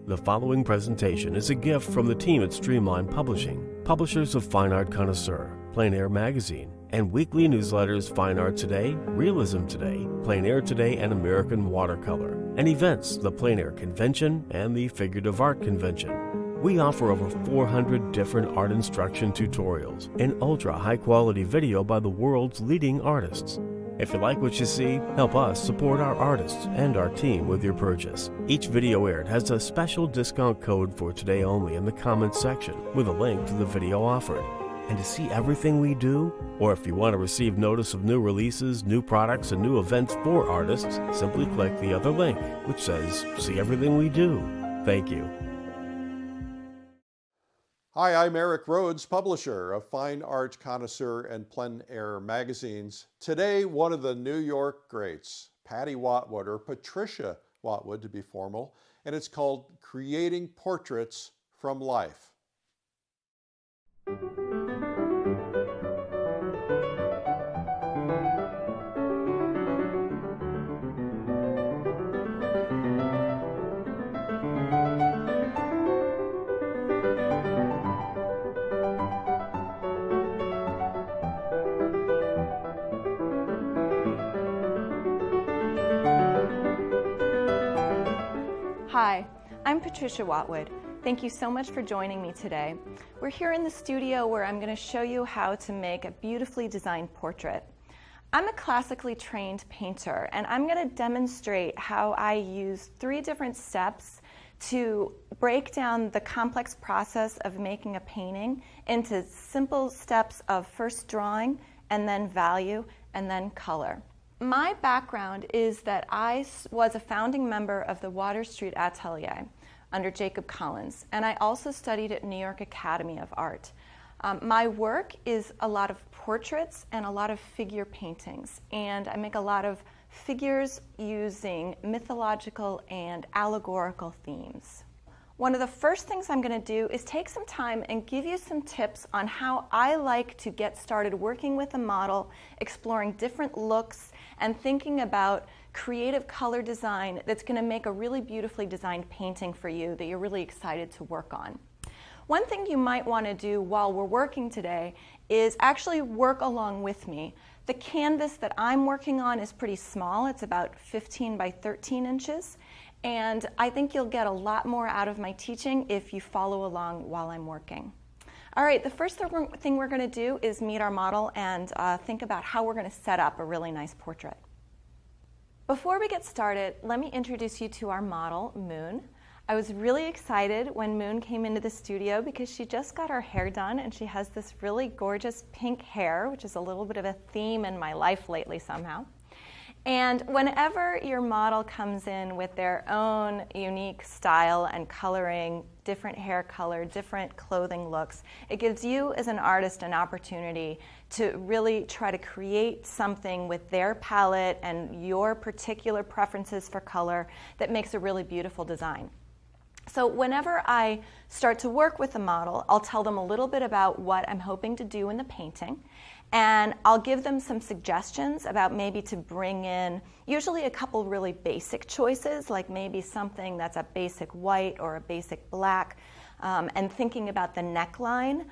The following presentation is a gift from the team at Streamline Publishing, publishers of Fine Art Connoisseur, Plein Air Magazine, and weekly newsletters Fine Art Today, Realism Today, Plein Air Today, and American Watercolor, and events, the Plein Air Convention and the Figurative Art Convention. We offer over 400 different art instruction tutorials and ultra high-quality video by the world's leading artists. If you like what you see, help us support our artists and our team with your purchase. Each video aired has a special discount code for today only in the comments section with a link to the video offered. And to see everything we do, or if you want to receive notice of new releases, new products, and new events for artists, simply click the other link, which says, "See everything we do." Thank you. Hi, I'm Eric Rhodes, publisher of Fine Art Connoisseur and Plein Air magazines. Today, one of the New York greats, Patty Watwood, or Patricia Watwood to be formal, and it's called Creating Portraits from Life. Hi, I'm Patricia Watwood. Thank you so much for joining me today. We're here in the studio where I'm going to show you how to make a beautifully designed portrait. I'm a classically trained painter, and I'm going to demonstrate how I use 3 different steps to break down the complex process of making a painting into simple steps of first drawing, and then value, and then color. My background is that I was a founding member of the Water Street Atelier under Jacob Collins, and I also studied at New York Academy of Art. My work is a lot of portraits and a lot of figure paintings, and I make a lot of figures using mythological and allegorical themes. One of the first things I'm going to do is take some time and give you some tips on how I like to get started working with a model, exploring different looks, and thinking about creative color design that's going to make a really beautifully designed painting for you that you're really excited to work on. One thing you might want to do while we're working today is actually work along with me. The canvas that I'm working on is pretty small. It's about 15 by 13 inches. And I think you'll get a lot more out of my teaching if you follow along while I'm working. All right, the first thing we're going to do is meet our model and think about how we're going to set up a really nice portrait. Before we get started, let me introduce you to our model, Moon. I was really excited when Moon came into the studio because she just got her hair done and she has this really gorgeous pink hair, which is a little bit of a theme in my life lately somehow. And whenever your model comes in with their own unique style and coloring, different hair color, different clothing looks, it gives you as an artist an opportunity to really try to create something with their palette and your particular preferences for color that makes a really beautiful design. So whenever I start to work with a model, I'll tell them a little bit about what I'm hoping to do in the painting. And I'll give them some suggestions about maybe to bring in usually a couple really basic choices, like maybe something that's a basic white or a basic black, and thinking about the neckline,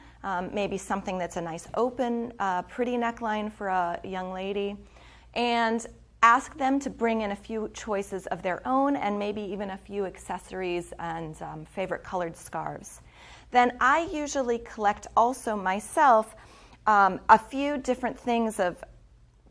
maybe something that's a nice open, pretty neckline for a young lady, and ask them to bring in a few choices of their own and maybe even a few accessories and favorite colored scarves. Then I usually collect also myself a few different things of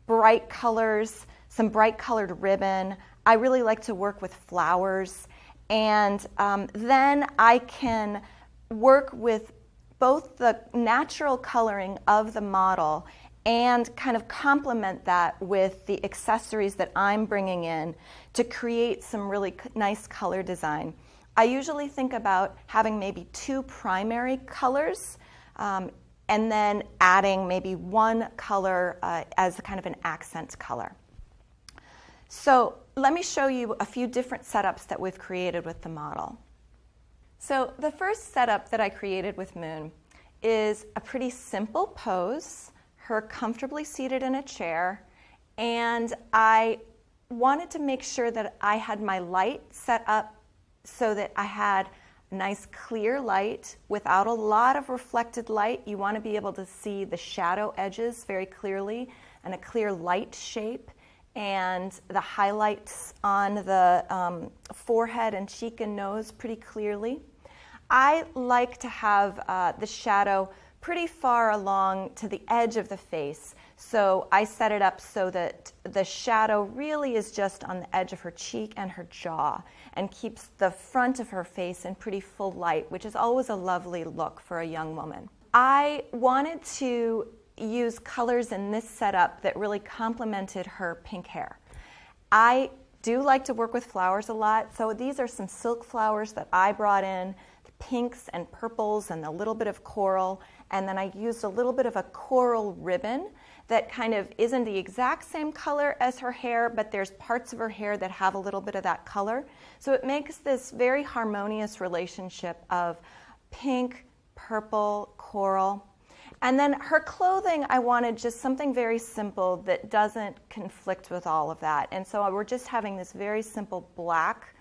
bright colors, some bright colored ribbon. I really like to work with flowers. And then I can work with both the natural coloring of the model and kind of complement that with the accessories that I'm bringing in to create some really nice color design. I usually think about having maybe 2 primary colors, and then adding maybe 1 color as kind of an accent color. So let me show you a few different setups that we've created with the model. So the first setup that I created with Moon is a pretty simple pose, her comfortably seated in a chair, and I wanted to make sure that I had my light set up so that I had nice clear light without a lot of reflected light. You want to be able to see the shadow edges very clearly and a clear light shape, and the highlights on the forehead and cheek and nose pretty clearly. I like to have the shadow pretty far along to the edge of the face, so I set it up so that the shadow really is just on the edge of her cheek and her jaw and keeps the front of her face in pretty full light, which is always a lovely look for a young woman. I wanted to use colors in this setup that really complemented her pink hair. I do like to work with flowers a lot, so these are some silk flowers that I brought in, the pinks and purples and a little bit of coral, and then I used a little bit of a coral ribbon that kind of isn't the exact same color as her hair, but there's parts of her hair that have a little bit of that color. So it makes this very harmonious relationship of pink, purple, coral. And then her clothing, I wanted just something very simple that doesn't conflict with all of that. And so we're just having this very simple black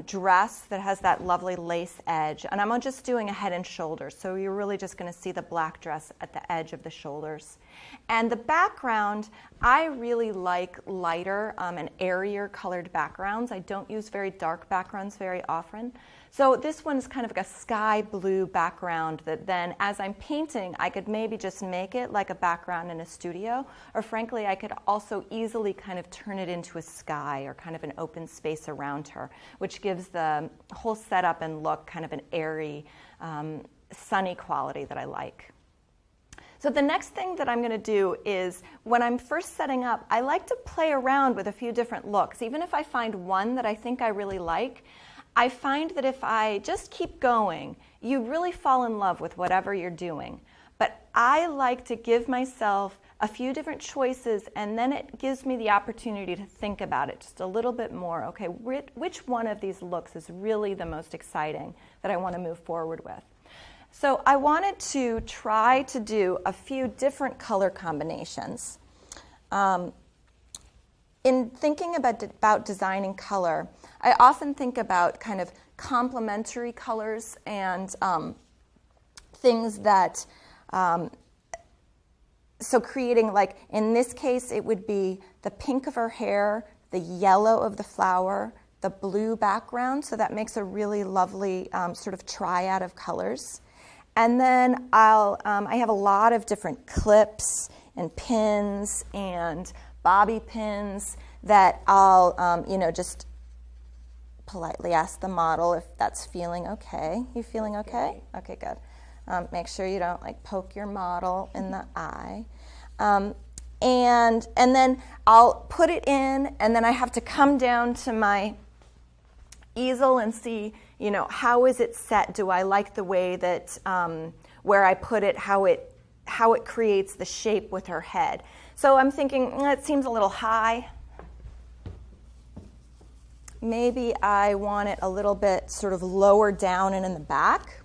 dress that has that lovely lace edge. And I'm just doing a head and shoulders, so you're really just going to see the black dress at the edge of the shoulders. And the background, I really like lighter and airier colored backgrounds. I don't use very dark backgrounds very often. So this one's kind of like a sky blue background that then, as I'm painting, I could maybe just make it like a background in a studio, or frankly, I could also easily kind of turn it into a sky or kind of an open space around her, which gives the whole setup and look kind of an airy, sunny quality that I like. So the next thing that I'm going to do is, when I'm first setting up, I like to play around with a few different looks. Even if I find one that I think I really like, I find that if I just keep going, you really fall in love with whatever you're doing. But I like to give myself a few different choices, and then it gives me the opportunity to think about it just a little bit more. Okay, which one of these looks is really the most exciting that I want to move forward with? So I wanted to try to do a few different color combinations. In thinking about designing color, I often think about kind of complementary colors and things that, so creating, like in this case, it would be the pink of her hair, the yellow of the flower, the blue background, so that makes a really lovely sort of triad of colors. And then I have a lot of different clips and pins and bobby pins that I'll, just politely ask the model if that's feeling okay. You feeling okay? Okay, good. Make sure you don't like poke your model in the eye. And then I'll put it in, and then I have to come down to my easel and see, how is it set? Do I like the way that where I put it, how it creates the shape with her head? So I'm thinking, it seems a little high. Maybe I want it a little bit sort of lower down and in the back.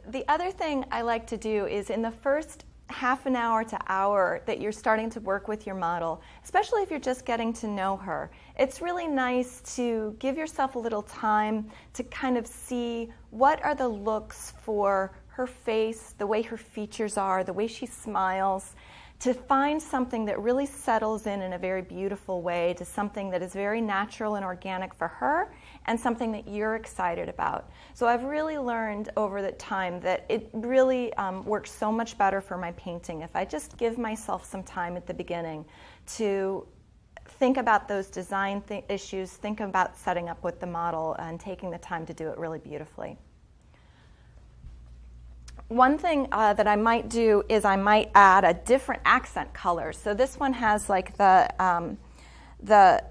The other thing I like to do is in the first half an hour to hour that you're starting to work with your model, especially if you're just getting to know her, it's really nice to give yourself a little time to kind of see what are the looks for her face, the way her features are, the way she smiles, to find something that really settles in a very beautiful way to something that is very natural and organic for her and something that you're excited about. So I've really learned over the time that it really works so much better for my painting if I just give myself some time at the beginning to think about those design issues, think about setting up with the model and taking the time to do it really beautifully. One thing that I might do is I might add a different accent color. So this one has like the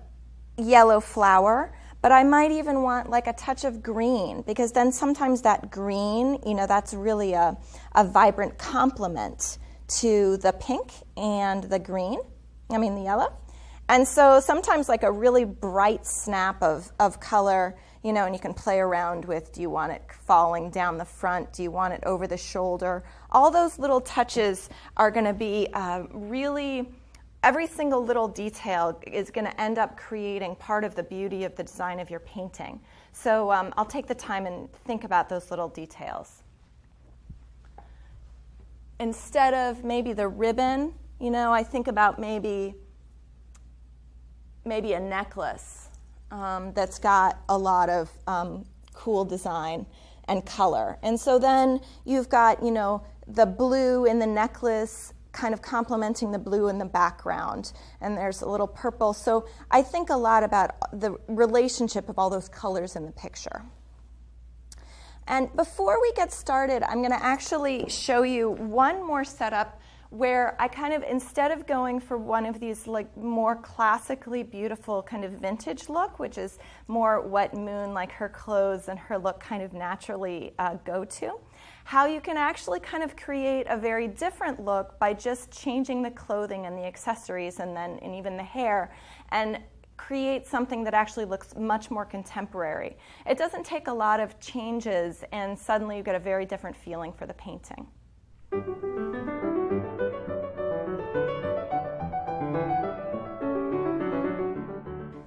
yellow flower, but I might even want like a touch of green, because then sometimes that green, that's really a vibrant complement to the pink and the the yellow. And so sometimes like a really bright snap of color, you know, and you can play around with, do you want it falling down the front? Do you want it over the shoulder? All those little touches are going to be really, every single little detail is going to end up creating part of the beauty of the design of your painting. So I'll take the time and think about those little details. Instead of maybe the ribbon, you know, I think about maybe a necklace that's got a lot of cool design and color. And so then you've got, you know, the blue in the necklace kind of complementing the blue in the background, and there's a little purple. So I think a lot about the relationship of all those colors in the picture. And before we get started, I'm going to actually show you one more setup where I kind of, instead of going for one of these like more classically beautiful kind of vintage look, which is more what Moon, like her clothes and her look kind of naturally go to, how you can actually kind of create a very different look by just changing the clothing and the accessories and even the hair, and create something that actually looks much more contemporary. It doesn't take a lot of changes, and suddenly you get a very different feeling for the painting.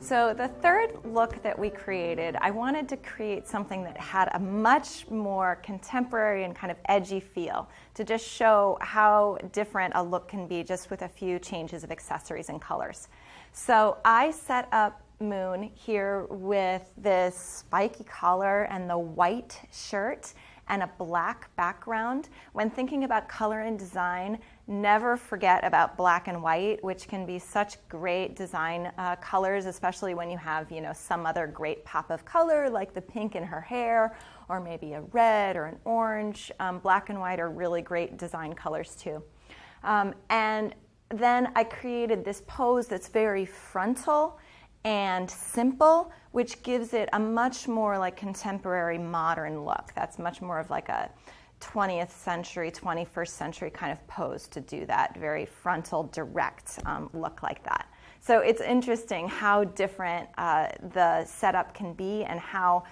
So the third look that we created, I wanted to create something that had a much more contemporary and kind of edgy feel, to just show how different a look can be just with a few changes of accessories and colors. So I set up Moon here with this spiky collar and the white shirt and a black background. When thinking about color and design, never forget about black and white, which can be such great design colors, especially when you have, you know, some other great pop of color like the pink in her hair, or maybe a red or an orange. Black and white are really great design colors too. And then I created this pose that's very frontal and simple, which gives it a much more like contemporary modern look. That's much more of like a 20th century, 21st century kind of pose to do that very frontal, direct look like that. So it's interesting how different the setup can be, and how,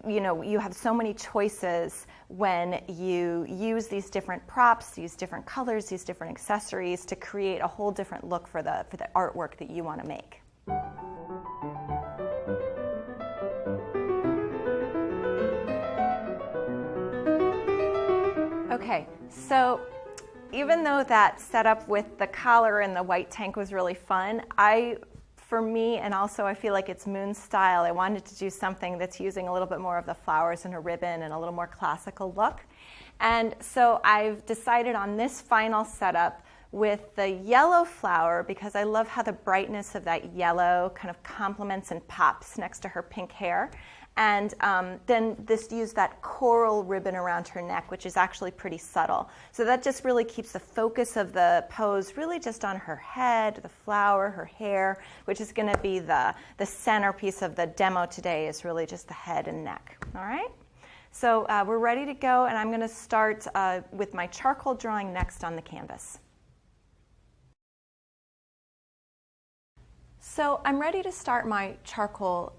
you know, you have so many choices when you use these different props, these different colors, these different accessories to create a whole different look for the artwork that you want to make. Okay, so even though that setup with the collar and the white tank was really fun, for me, and also I feel like it's Moon's style, I wanted to do something that's using a little bit more of the flowers and a ribbon and a little more classical look. And so I've decided on this final setup with the yellow flower, because I love how the brightness of that yellow kind of complements and pops next to her pink hair. And then use that coral ribbon around her neck, which is actually pretty subtle. So that just really keeps the focus of the pose really just on her head, the flower, her hair, which is going to be the centerpiece of the demo today, is really just the head and neck. All right? So we're ready to go, and I'm going to start with my charcoal drawing next on the canvas. So I'm ready to start my charcoal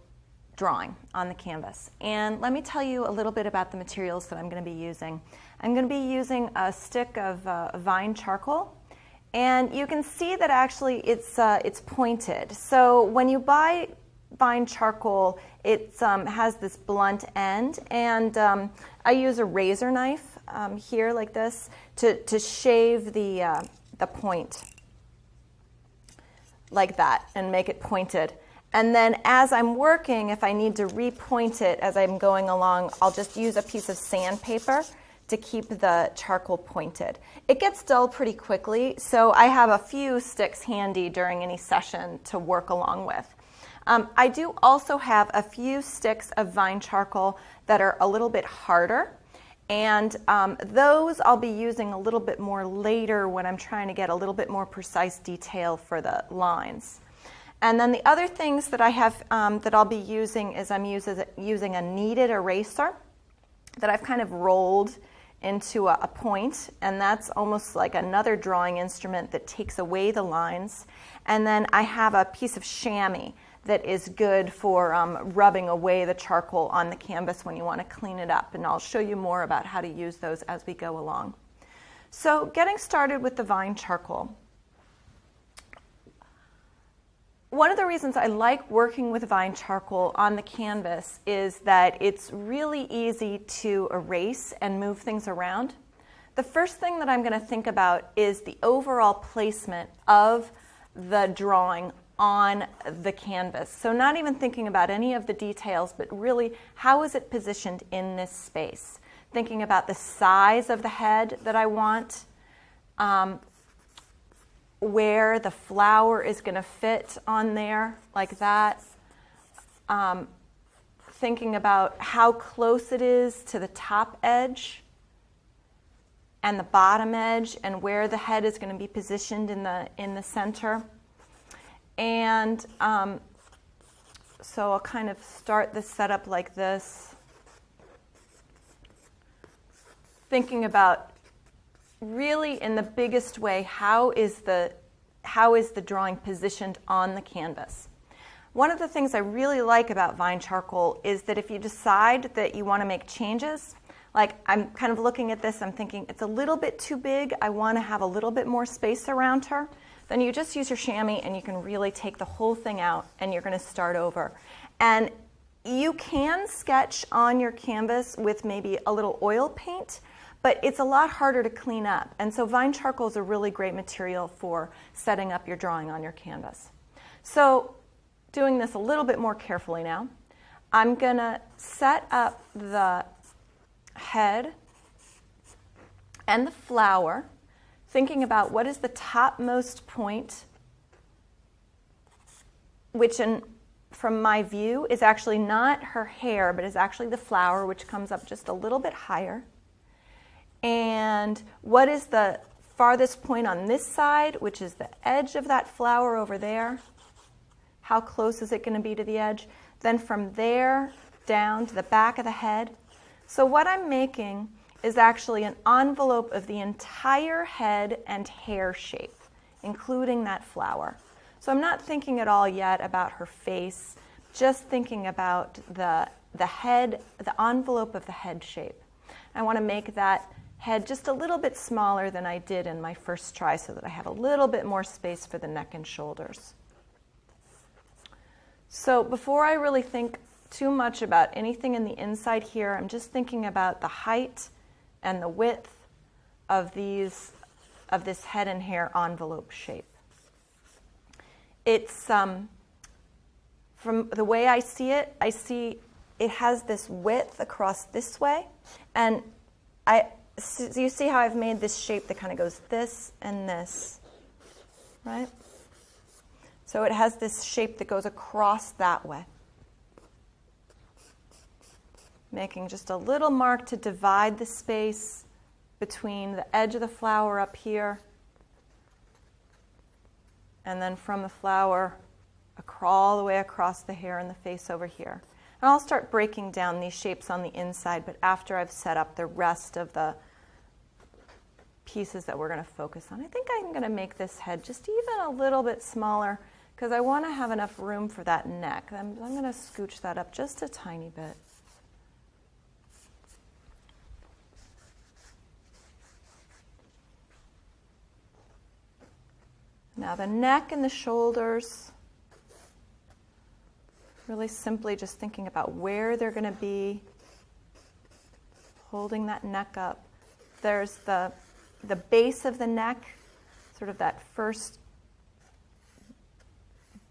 drawing on the canvas. And let me tell you a little bit about the materials that I'm going to be using. I'm going to be using a stick of vine charcoal, and you can see that actually it's pointed. So when you buy vine charcoal, it has this blunt end, and I use a razor knife here like this to shave the point like that and make it pointed. And then as I'm working, if I need to repoint it as I'm going along, I'll just use a piece of sandpaper to keep the charcoal pointed. It gets dull pretty quickly, so I have a few sticks handy during any session to work along with. I do also have a few sticks of vine charcoal that are a little bit harder, and those I'll be using a little bit more later when I'm trying to get a little bit more precise detail for the lines. And then the other things that I have that I'll be using is I'm using a kneaded eraser that I've kind of rolled into a point, and that's almost like another drawing instrument that takes away the lines. And then I have a piece of chamois that is good for rubbing away the charcoal on the canvas when you want to clean it up. And I'll show you more about how to use those as we go along. So getting started with the vine charcoal. One of the reasons I like working with vine charcoal on the canvas is that it's really easy to erase and move things around. The first thing that I'm going to think about is the overall placement of the drawing on the canvas. So not even thinking about any of the details, but really how is it positioned in this space. Thinking about the size of the head that I want, where the flower is going to fit on there, like that. Thinking about how close it is to the top edge and the bottom edge, and where the head is going to be positioned in the center. And so I'll kind of start the setup like this, thinking about really in the biggest way, how is the drawing positioned on the canvas. One of the things I really like about vine charcoal is that if you decide that you want to make changes, like I'm kind of looking at this, I'm thinking it's a little bit too big, I want to have a little bit more space around her, then you just use your chamois and you can really take the whole thing out and you're going to start over. And you can sketch on your canvas with maybe a little oil paint, but it's a lot harder to clean up. And so vine charcoal is a really great material for setting up your drawing on your canvas. So doing this a little bit more carefully now, I'm going to set up the head and the flower, thinking about what is the topmost point, which from my view is actually not her hair, but is actually the flower, which comes up just a little bit higher. And what is the farthest point on this side, which is the edge of that flower over there? How close is it going to be to the edge? Then from there down to the back of the head. So what I'm making is actually an envelope of the entire head and hair shape, including that flower. So I'm not thinking at all yet about her face, just thinking about the head, the envelope of the head shape. I want to make that head just a little bit smaller than I did in my first try so that I have a little bit more space for the neck and shoulders. So before I really think too much about anything in the inside here, I'm just thinking about the height and the width of this head and hair envelope shape. It's from the way I see it has this width across this way, and so you see how I've made this shape that kind of goes this and this, right? So it has this shape that goes across that way. Making just a little mark to divide the space between the edge of the flower up here and then from the flower all the way across the hair and the face over here. And I'll start breaking down these shapes on the inside, but after I've set up the rest of the pieces that we're going to focus on. I think I'm going to make this head just even a little bit smaller because I want to have enough room for that neck. I'm going to scooch that up just a tiny bit. Now the neck and the shoulders, really simply just thinking about where they're going to be, holding that neck up. There's the base of the neck, sort of that first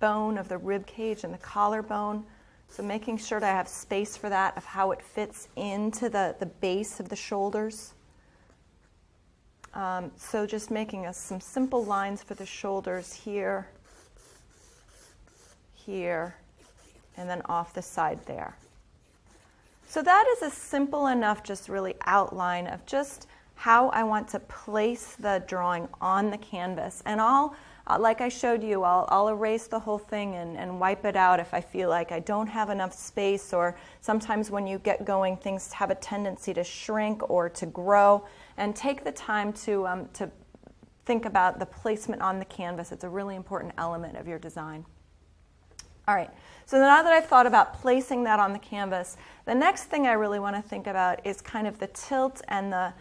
bone of the rib cage and the collarbone. So making sure that I have space for that, of how it fits into the base of the shoulders. So just making some simple lines for the shoulders here, here, and then off the side there. So that is a simple enough just really outline of just how I want to place the drawing on the canvas. And I'll, like I showed you, I'll erase the whole thing and wipe it out if I feel like I don't have enough space, or sometimes when you get going, things have a tendency to shrink or to grow. And take the time to think about the placement on the canvas. It's a really important element of your design. All right, so now that I've thought about placing that on the canvas, the next thing I really want to think about is kind of the tilt and the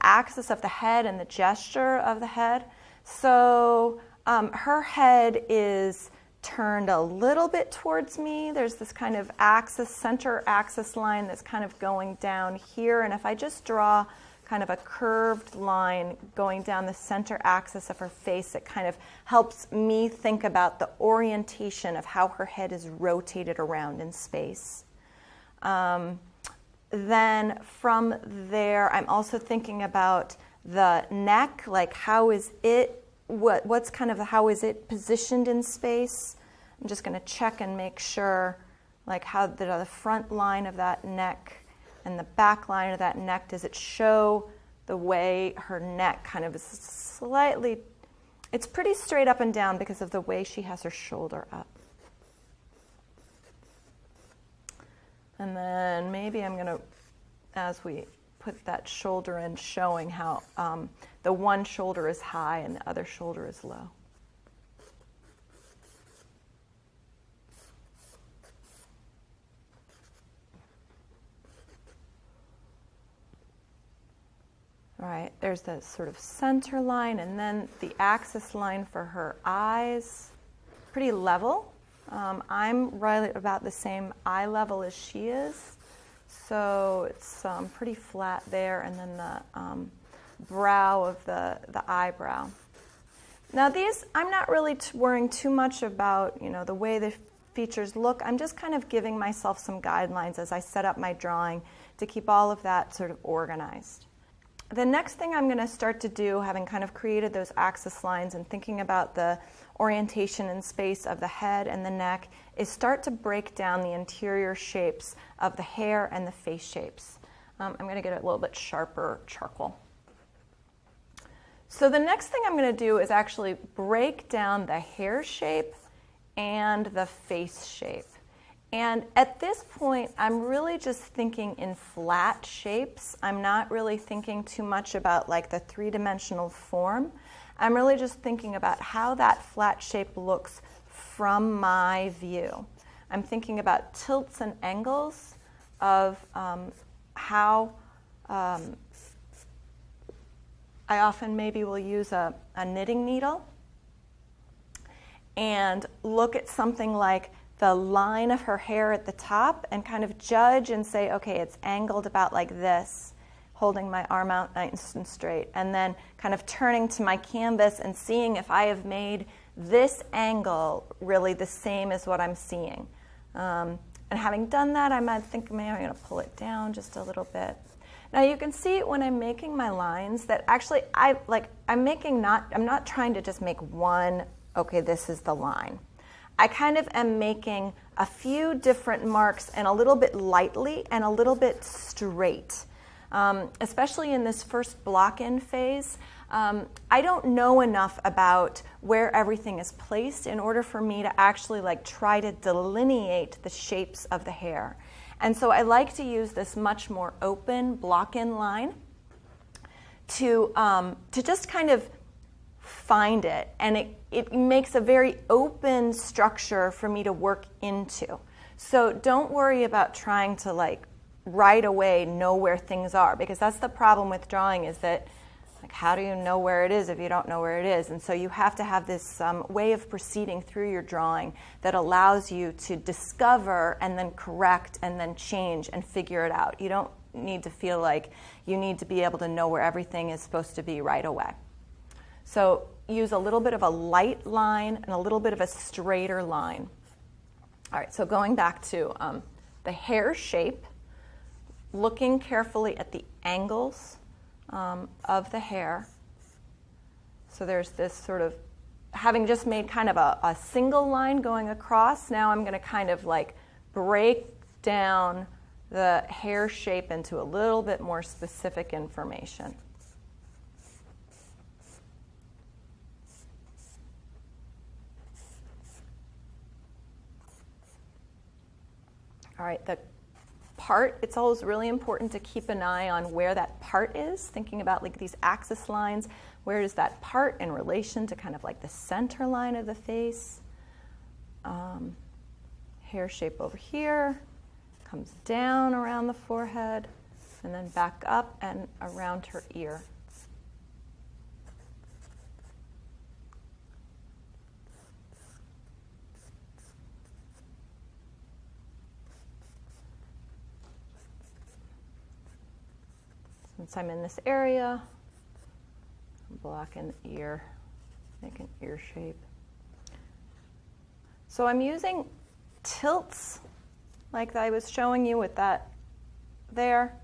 axis of the head and the gesture of the head. So her head is turned a little bit towards me. There's this kind of axis, center axis line that's kind of going down here. And if I just draw kind of a curved line going down the center axis of her face, it kind of helps me think about the orientation of how her head is rotated around in space. Then from there, I'm also thinking about the neck, like how is it, what's kind of how is it positioned in space? I'm just going to check and make sure, like how the front line of that neck and the back line of that neck, does it show the way her neck kind of is slightly, it's pretty straight up and down because of the way she has her shoulder up. And then maybe I'm going to, as we put that shoulder in, showing how the one shoulder is high and the other shoulder is low. All right, there's the sort of center line, and then the axis line for her eyes, pretty level. I'm right about the same eye level as she is, so it's pretty flat there, and then the brow of the eyebrow. Now these, I'm not really worrying too much about, the way the features look. I'm just kind of giving myself some guidelines as I set up my drawing to keep all of that sort of organized. The next thing I'm going to start to do, having kind of created those axis lines and thinking about the orientation in space of the head and the neck, is start to break down the interior shapes of the hair and the face shapes. I'm going to get a little bit sharper charcoal. So the next thing I'm going to do is actually break down the hair shape and the face shape. And at this point, I'm really just thinking in flat shapes. I'm not really thinking too much about like the three-dimensional form. I'm really just thinking about how that flat shape looks from my view. I'm thinking about tilts and angles of how I often maybe will use a knitting needle and look at something like the line of her hair at the top and kind of judge and say, okay, it's angled about like this, holding my arm out nice and straight, and then kind of turning to my canvas and seeing if I have made this angle really the same as what I'm seeing. And having done that, I might think maybe I'm going to pull it down just a little bit. Now you can see when I'm making my lines that actually I'm not trying to just make one, okay, this is the line. I kind of am making a few different marks, and a little bit lightly and a little bit straight. Especially in this first block-in phase, I don't know enough about where everything is placed in order for me to actually try to delineate the shapes of the hair. And so I like to use this much more open block-in line to just kind of find it, and it makes a very open structure for me to work into. So don't worry about trying to right away know where things are, because that's the problem with drawing, is that how do you know where it is if you don't know where it is? And so you have to have this way of proceeding through your drawing that allows you to discover and then correct and then change and figure it out. You don't need to feel like you need to be able to know where everything is supposed to be right away. So use a little bit of a light line and a little bit of a straighter line. All right, so going back to the hair shape, looking carefully at the angles of the hair. So there's this sort of, having just made kind of a single line going across, now I'm going to kind of break down the hair shape into a little bit more specific information. All right, the part, it's always really important to keep an eye on where that part is, thinking about these axis lines. Where is that part in relation to kind of the center line of the face? hair shape over here, comes down around the forehead, and then back up and around her ear. Since I'm in this area, blacken the ear, make an ear shape. So I'm using tilts like I was showing you with that there.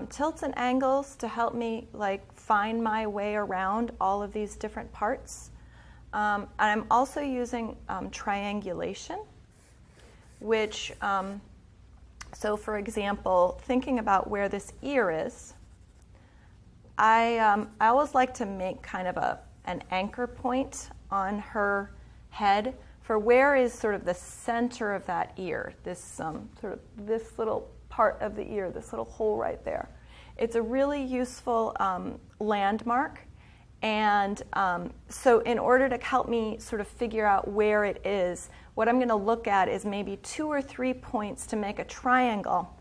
Tilts and angles to help me like find my way around all of these different parts. And I'm also using triangulation, which so for example, thinking about where this ear is, I always like to make kind of an anchor point on her head for where is sort of the center of that ear, this sort of this little part of the ear, this little hole right there. It's a really useful landmark. And so in order to help me sort of figure out where it is, what I'm going to look at is maybe 2 or 3 points to make a triangle.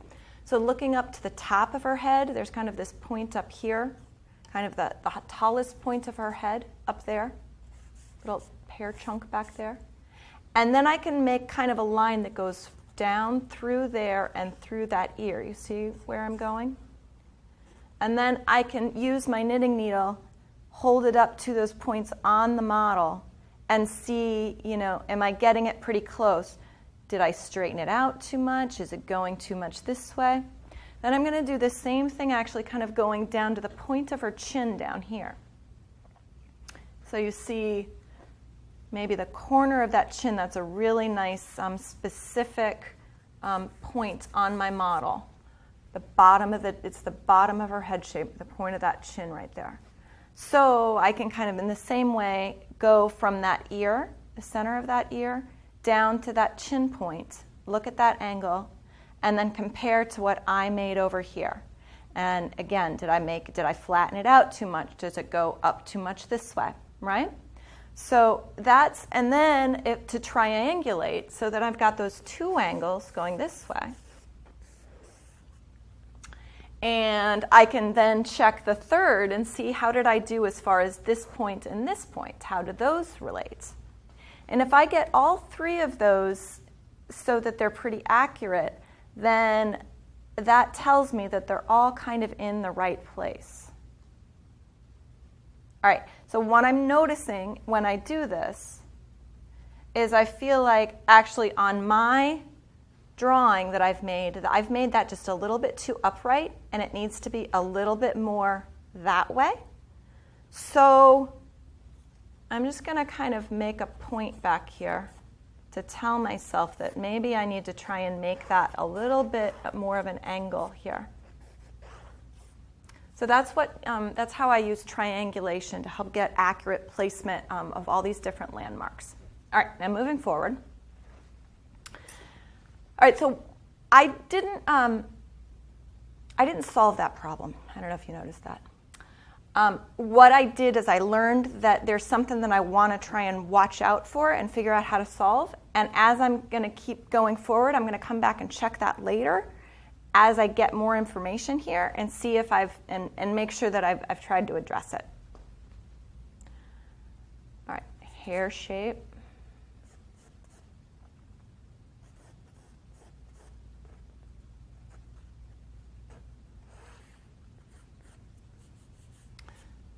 So looking up to the top of her head, there's kind of this point up here, kind of the tallest point of her head up there, little hair chunk back there. And then I can make kind of a line that goes down through there and through that ear. You see where I'm going? And then I can use my knitting needle, hold it up to those points on the model and see, you know, am I getting it pretty close? Did I straighten it out too much? Is it going too much this way? Then I'm going to do the same thing, actually kind of going down to the point of her chin down here. So you see maybe the corner of that chin. That's a really nice specific point on my model. The bottom of it's the bottom of her head shape, the point of that chin right there. So I can kind of in the same way go from that ear, the center of that ear, down to that chin point, look at that angle, and then compare to what I made over here. And again, did I flatten it out too much? Does it go up too much this way, right? So that's, and then to triangulate so that I've got those 2 angles going this way. And I can then check the third and see how did I do as far as this point and this point. How do those relate? And if I get all 3 of those so that they're pretty accurate, then that tells me that they're all kind of in the right place. All right, so what I'm noticing when I do this is I feel like actually on my drawing that I've made that just a little bit too upright, and it needs to be a little bit more that way. So I'm just going to kind of make a point back here to tell myself that maybe I need to try and make that a little bit more of an angle here. So that's how I use triangulation to help get accurate placement of all these different landmarks. All right, now moving forward. All right, so I didn't solve that problem. I don't know if you noticed that. What I did is I learned that there's something that I want to try and watch out for and figure out how to solve. And as I'm going to keep going forward, I'm going to come back and check that later as I get more information here and see if and make sure that I've tried to address it. All right, hair shape.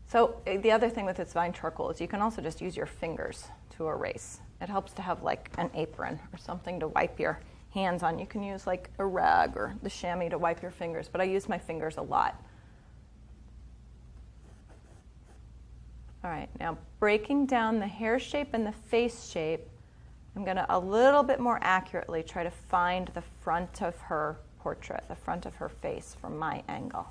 So the other thing with this fine charcoal is you can also just use your fingers to erase. It helps to have like an apron or something to wipe your hands on. You can use like a rag or the chamois to wipe your fingers, but I use my fingers a lot. All right, now breaking down the hair shape and the face shape, I'm going to a little bit more accurately try to find the front of her portrait, the front of her face from my angle.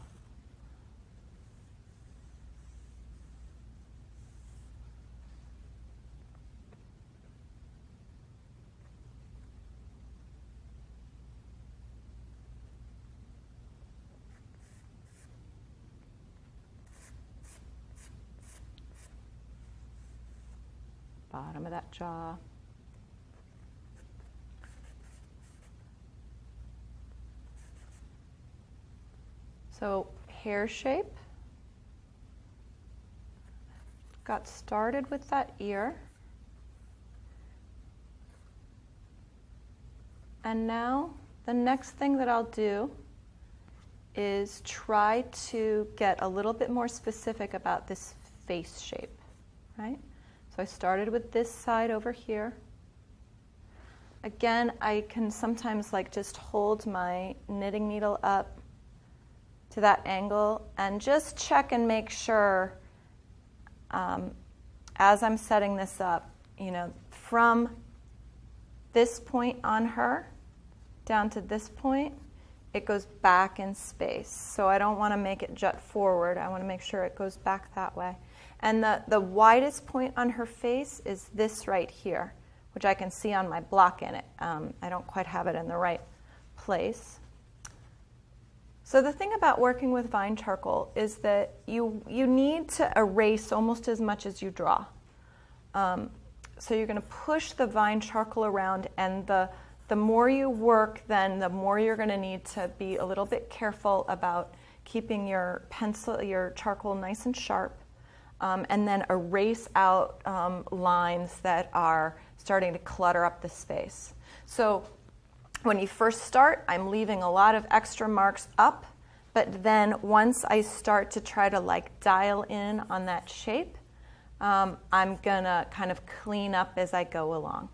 Bottom of that jaw. So hair shape. Got started with that ear. And now the next thing that I'll do is try to get a little bit more specific about this face shape, right? So I started with this side over here. Again, I can sometimes like just hold my knitting needle up to that angle and just check and make sure as I'm setting this up, you know, from this point on her down to this point, it goes back in space. So I don't want to make it jut forward. I want to make sure it goes back that way. And the widest point on her face is this right here, which I can see on my block in it. I don't quite have it in the right place. So the thing about working with vine charcoal is that you need to erase almost as much as you draw. So you're going to push the vine charcoal around, and the more you work, then the more you're going to need to be a little bit careful about keeping your pencil, your charcoal nice and sharp, and then erase out lines that are starting to clutter up the space. So when you first start, I'm leaving a lot of extra marks up, but then once I start to try to like dial in on that shape, I'm gonna kind of clean up as I go along.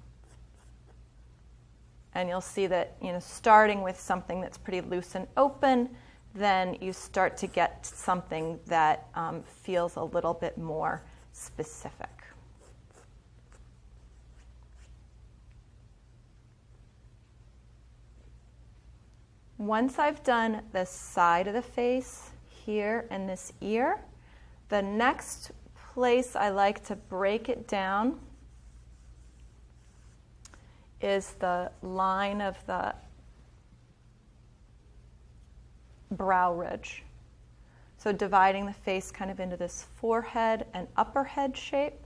And you'll see that, you know, starting with something that's pretty loose and open, then you start to get something that feels a little bit more specific. Once I've done the side of the face here and this ear, the next place I like to break it down is the line of the brow ridge. So dividing the face kind of into this forehead and upper head shape,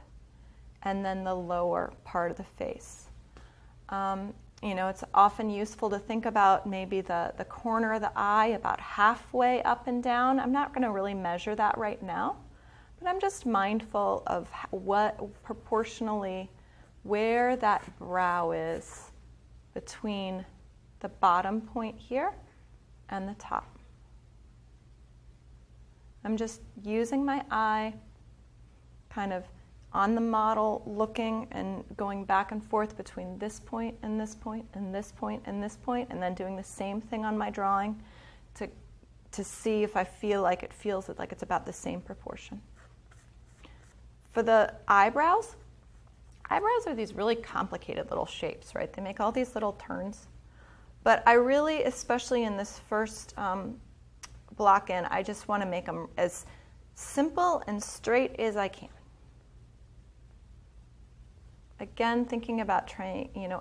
and then the lower part of the face. You know, it's often useful to think about maybe the corner of the eye about halfway up and down. I'm not going to really measure that right now, but I'm just mindful of what proportionally where that brow is between the bottom point here and the top. I'm just using my eye kind of on the model, looking and going back and forth between this point and this point and this point and this point, and then doing the same thing on my drawing to see if I feel like it feels like it's about the same proportion. For the eyebrows are these really complicated little shapes, right? They make all these little turns. But I really, especially in this first block in, I just want to make them as simple and straight as I can. Again, thinking about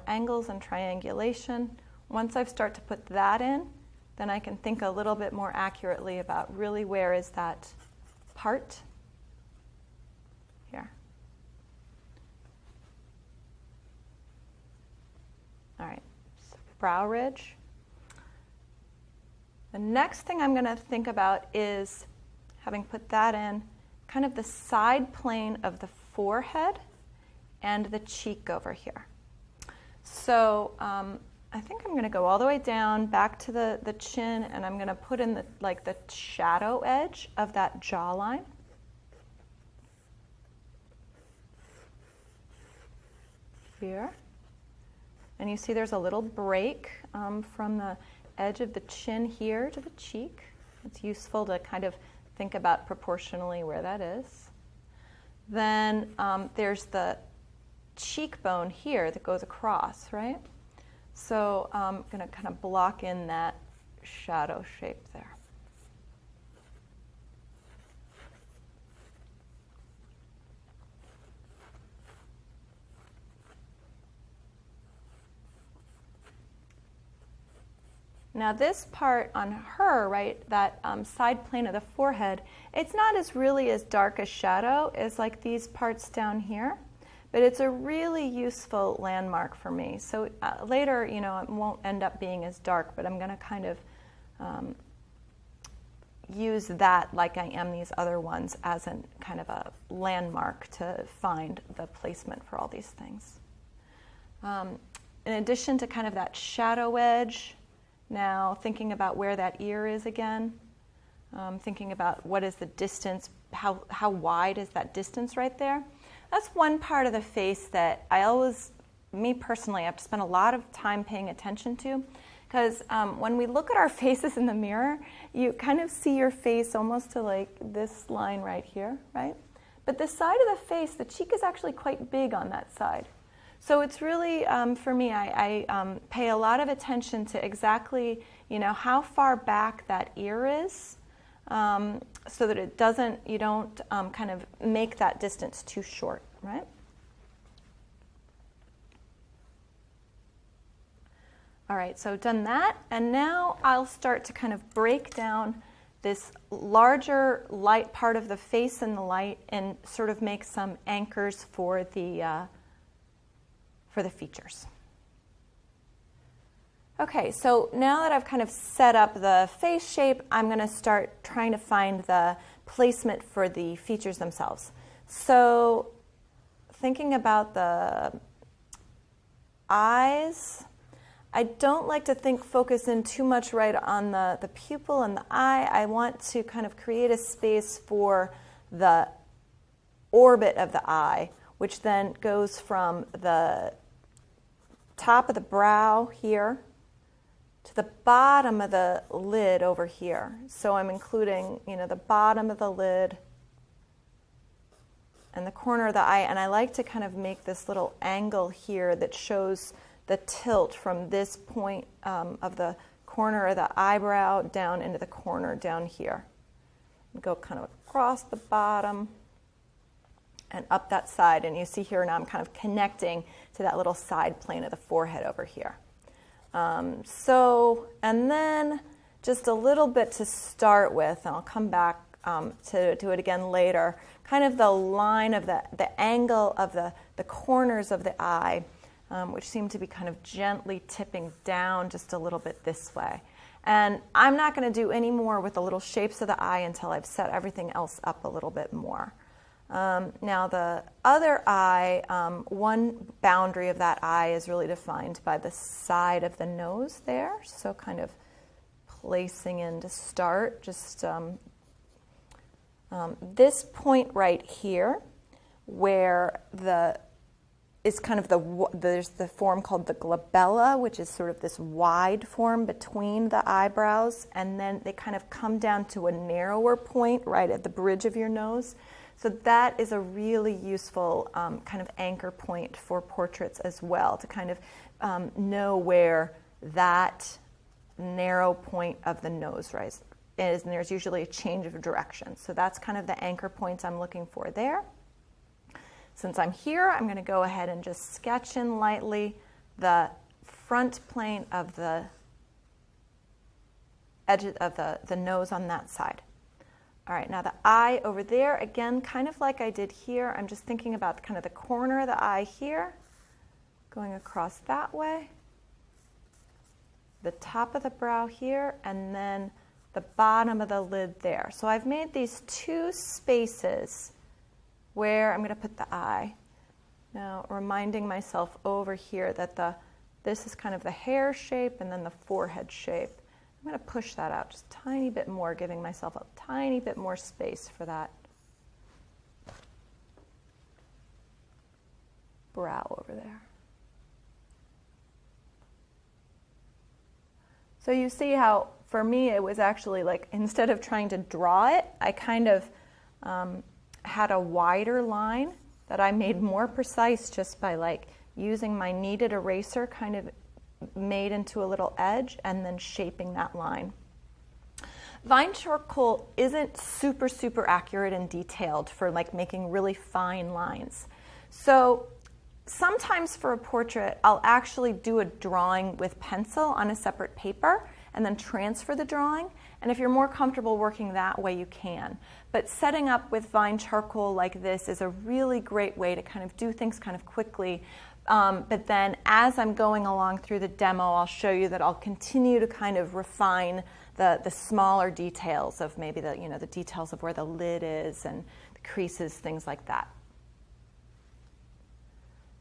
angles and triangulation. Once I start to put that in, then I can think a little bit more accurately about really where is that part here. All right, so brow ridge. The next thing I'm going to think about is, having put that in, kind of the side plane of the forehead and the cheek over here. So I think I'm going to go all the way down back to the chin, and I'm going to put in the shadow edge of that jawline. Here. And you see there's a little break from the edge of the chin here to the cheek. It's useful to kind of think about proportionally where that is. Then there's the cheekbone here that goes across, right? So I'm going to kind of block in that shadow shape there. Now this part on her, right, that side plane of the forehead, it's not really as dark a shadow as like these parts down here. But it's a really useful landmark for me. So later, you know, it won't end up being as dark, but I'm going to kind of, use that like I am these other ones as a kind of a landmark to find the placement for all these things. In addition to kind of that shadow edge, now thinking about where that ear is again, thinking about what is the distance, how wide is that distance right there. That's one part of the face that me personally, I have to spend a lot of time paying attention to, because when we look at our faces in the mirror, you kind of see your face almost to like this line right here, right? But the side of the face, the cheek is actually quite big on that side. So it's really, for me, I pay a lot of attention to exactly, how far back that ear is, so that you don't kind of make that distance too short, right? All right, so done that, and now I'll start to kind of break down this larger light part of the face in the light and sort of make some anchors for the features. Okay, so now that I've kind of set up the face shape, I'm going to start trying to find the placement for the features themselves. So thinking about the eyes, I don't like to focus in too much right on the pupil and the eye. I want to kind of create a space for the orbit of the eye, which then goes from the top of the brow here to the bottom of the lid over here. So I'm including, the bottom of the lid and the corner of the eye, and I like to kind of make this little angle here that shows the tilt from this point of the corner of the eyebrow down into the corner down here. Go kind of across the bottom and up that side, and you see here now I'm kind of connecting to that little side plane of the forehead over here. And then just a little bit to start with, and I'll come back to do it again later, kind of the line of the angle of the corners of the eye, which seem to be kind of gently tipping down just a little bit this way. And I'm not going to do any more with the little shapes of the eye until I've set everything else up a little bit more. Now the other eye, one boundary of that eye is really defined by the side of the nose there. So kind of placing in to start, just this point right here, where is kind of there's the form called the glabella, which is sort of this wide form between the eyebrows, and then they kind of come down to a narrower point right at the bridge of your nose. So that is a really useful kind of anchor point for portraits as well, to kind of know where that narrow point of the nose is, and there's usually a change of direction. So that's kind of the anchor points I'm looking for there. Since I'm here, I'm going to go ahead and just sketch in lightly the front plane of the edge of the nose on that side. All right, now the eye over there, again, kind of like I did here, I'm just thinking about kind of the corner of the eye here, going across that way, the top of the brow here, and then the bottom of the lid there. So I've made these two spaces where I'm going to put the eye. Now, reminding myself over here that this is kind of the hair shape and then the forehead shape. I'm going to push that out just a tiny bit more, giving myself a tiny bit more space for that brow over there. So you see how, for me, it was actually like, instead of trying to draw it, I kind of had a wider line that I made more precise just by like using my kneaded eraser, kind of made into a little edge and then shaping that line. Vine charcoal isn't super accurate and detailed for like making really fine lines. So sometimes for a portrait, I'll actually do a drawing with pencil on a separate paper and then transfer the drawing. And if you're more comfortable working that way, you can. But setting up with Vine charcoal like this is a really great way to kind of do things kind of quickly. But then as I'm going along through the demo, I'll show you that I'll continue to kind of refine the smaller details of maybe the details of where the lid is and the creases, things like that.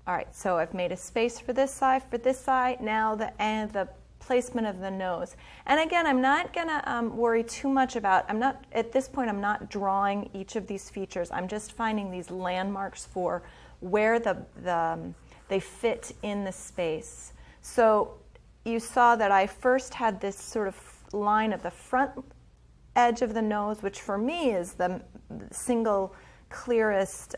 All right, so I've made a space for this side. Now the placement of the nose. And again, I'm not gonna worry too much about, at this point, I'm not drawing each of these features. I'm just finding these landmarks for where they fit in the space. So you saw that I first had this sort of line of the front edge of the nose, which for me is the single clearest,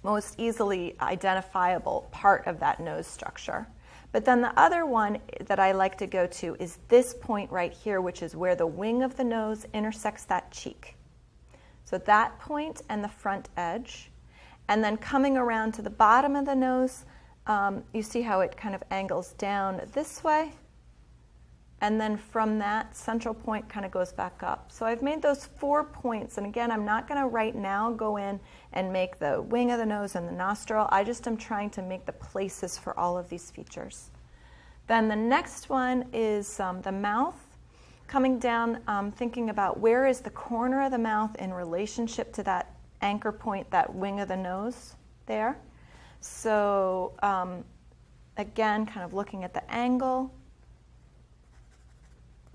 most easily identifiable part of that nose structure. But then the other one that I like to go to is this point right here, which is where the wing of the nose intersects that cheek. So that point and the front edge. And then coming around to the bottom of the nose, you see how it kind of angles down this way. And then from that central point kind of goes back up. So I've made those 4 points. And again, I'm not going to right now go in and make the wing of the nose and the nostril. I just am trying to make the places for all of these features. Then the next one is the mouth. Coming down, thinking about where is the corner of the mouth in relationship to that anchor point, that wing of the nose there. So again, kind of looking at the angle,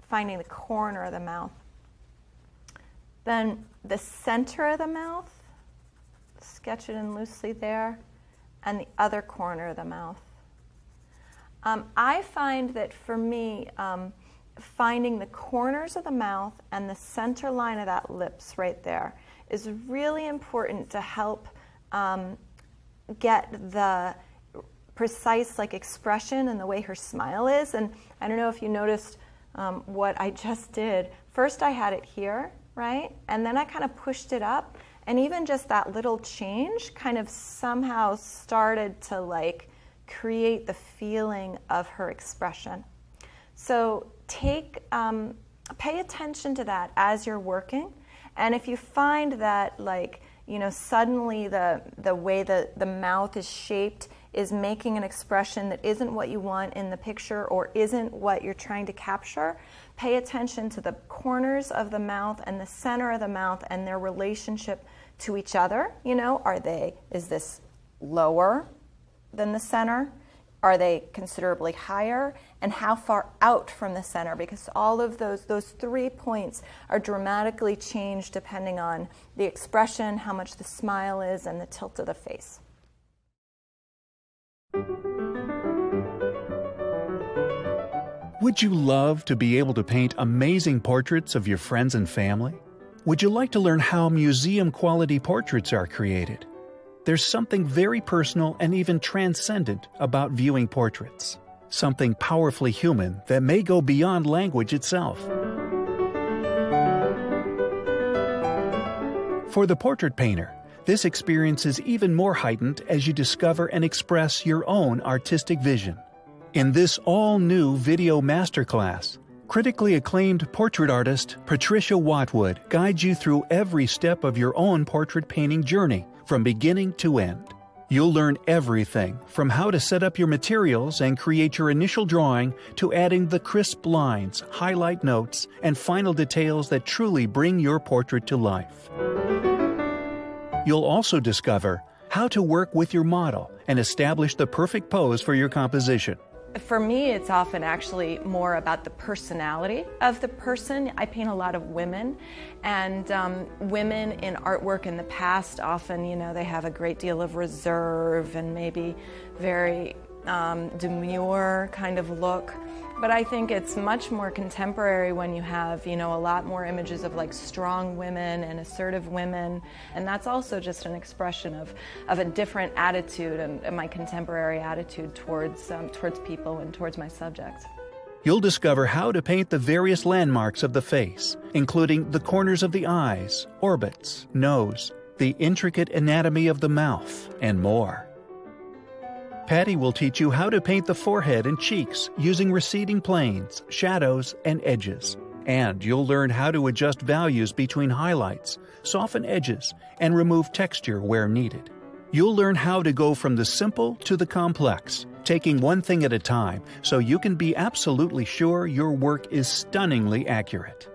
finding the corner of the mouth. Then the center of the mouth, sketch it in loosely there, and the other corner of the mouth. I find that for me, finding the corners of the mouth and the center line of that lips right there is really important to help get the precise expression and the way her smile is. And I don't know if you noticed what I just did. First I had it here, right? And then I kind of pushed it up, and even just that little change kind of somehow started to create the feeling of her expression. So pay attention to that as you're working. And if you find that suddenly the way the mouth is shaped is making an expression that isn't what you want in the picture or isn't what you're trying to capture, pay attention to the corners of the mouth and the center of the mouth and their relationship to each other. Is this lower than the center? Are they considerably higher? And how far out from the center? Because all of those 3 points are dramatically changed depending on the expression, how much the smile is, and the tilt of the face. Would you love to be able to paint amazing portraits of your friends and family? Would you like to learn how museum-quality portraits are created? There's something very personal and even transcendent about viewing portraits. Something powerfully human that may go beyond language itself. For the portrait painter, this experience is even more heightened as you discover and express your own artistic vision. In this all-new video masterclass, critically acclaimed portrait artist Patricia Watwood guides you through every step of your own portrait painting journey from beginning to end. You'll learn everything from how to set up your materials and create your initial drawing to adding the crisp lines, highlight notes, and final details that truly bring your portrait to life. You'll also discover how to work with your model and establish the perfect pose for your composition. For me, it's often actually more about the personality of the person. I paint a lot of women, and women in artwork in the past often, they have a great deal of reserve and maybe very demure kind of look. But I think it's much more contemporary when you have, a lot more images of strong women and assertive women. And that's also just an expression of a different attitude and my contemporary attitude towards people and towards my subjects. You'll discover how to paint the various landmarks of the face, including the corners of the eyes, orbits, nose, the intricate anatomy of the mouth, and more. Patty will teach you how to paint the forehead and cheeks using receding planes, shadows, and edges. And you'll learn how to adjust values between highlights, soften edges, and remove texture where needed. You'll learn how to go from the simple to the complex taking one thing at a time so you can be absolutely sure your work is stunningly accurate.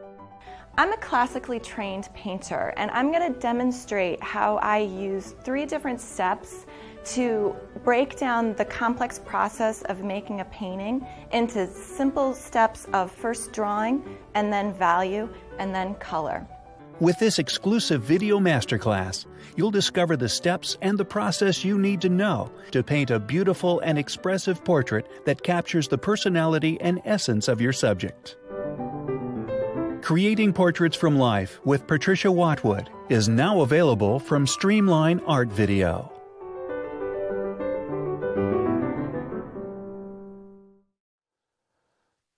I'm a classically trained painter, and I'm going to demonstrate how I use 3 different steps to break down the complex process of making a painting into simple steps of first drawing, and then value, and then color. With this exclusive video masterclass, you'll discover the steps and the process you need to know to paint a beautiful and expressive portrait that captures the personality and essence of your subject. Creating Portraits from Life with Patricia Watwood is now available from Streamline Art Video.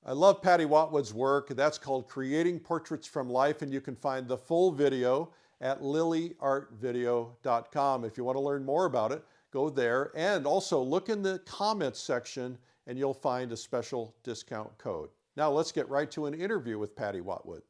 I love Patty Watwood's work. That's called Creating Portraits from Life, and you can find the full video at lilyartvideo.com. If you want to learn more about it, go there, and also look in the comments section and you'll find a special discount code. Now let's get right to an interview with Patty Watwood.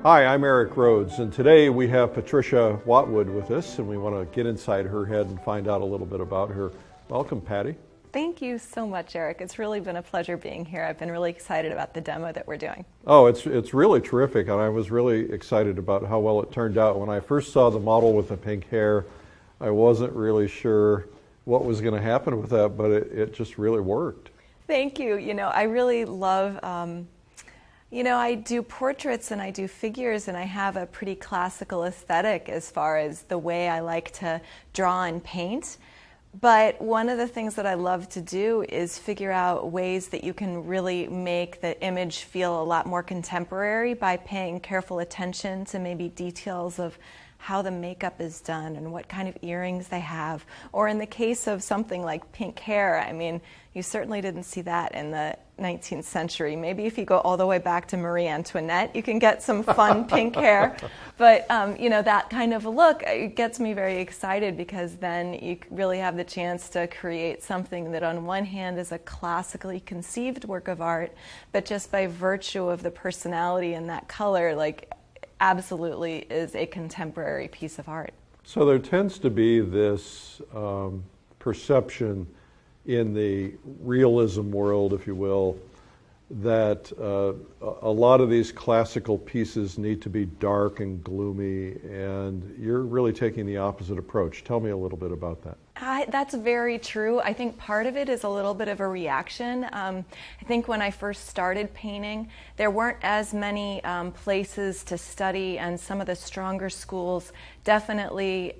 Hi, I'm Eric Rhodes, and today we have Patricia Watwood with us, and we want to get inside her head and find out a little bit about her. Welcome, Patty. Thank you so much, Eric. It's really been a pleasure being here. I've been really excited about the demo that we're doing. Oh, it's really terrific, and I was really excited about how well it turned out. When I first saw the model with the pink hair, I wasn't really sure what was going to happen with that, but it just really worked. Thank you. You know, I really love I do portraits and I do figures, and I have a pretty classical aesthetic as far as the way I like to draw and paint. But one of the things that I love to do is figure out ways that you can really make the image feel a lot more contemporary by paying careful attention to maybe details of how the makeup is done and what kind of earrings they have. Or in the case of something like pink hair, I mean, you certainly didn't see that in the 19th century. Maybe if you go all the way back to Marie Antoinette, you can get some fun pink hair. But that kind of a look, it gets me very excited, because then you really have the chance to create something that on one hand is a classically conceived work of art, but just by virtue of the personality and that color, absolutely is a contemporary piece of art. So there tends to be this perception in the realism world, if you will, that a lot of these classical pieces need to be dark and gloomy, and you're really taking the opposite approach. Tell me a little bit about that. That's very true. I think part of it is a little bit of a reaction. I think when I first started painting, there weren't as many places to study, and some of the stronger schools definitely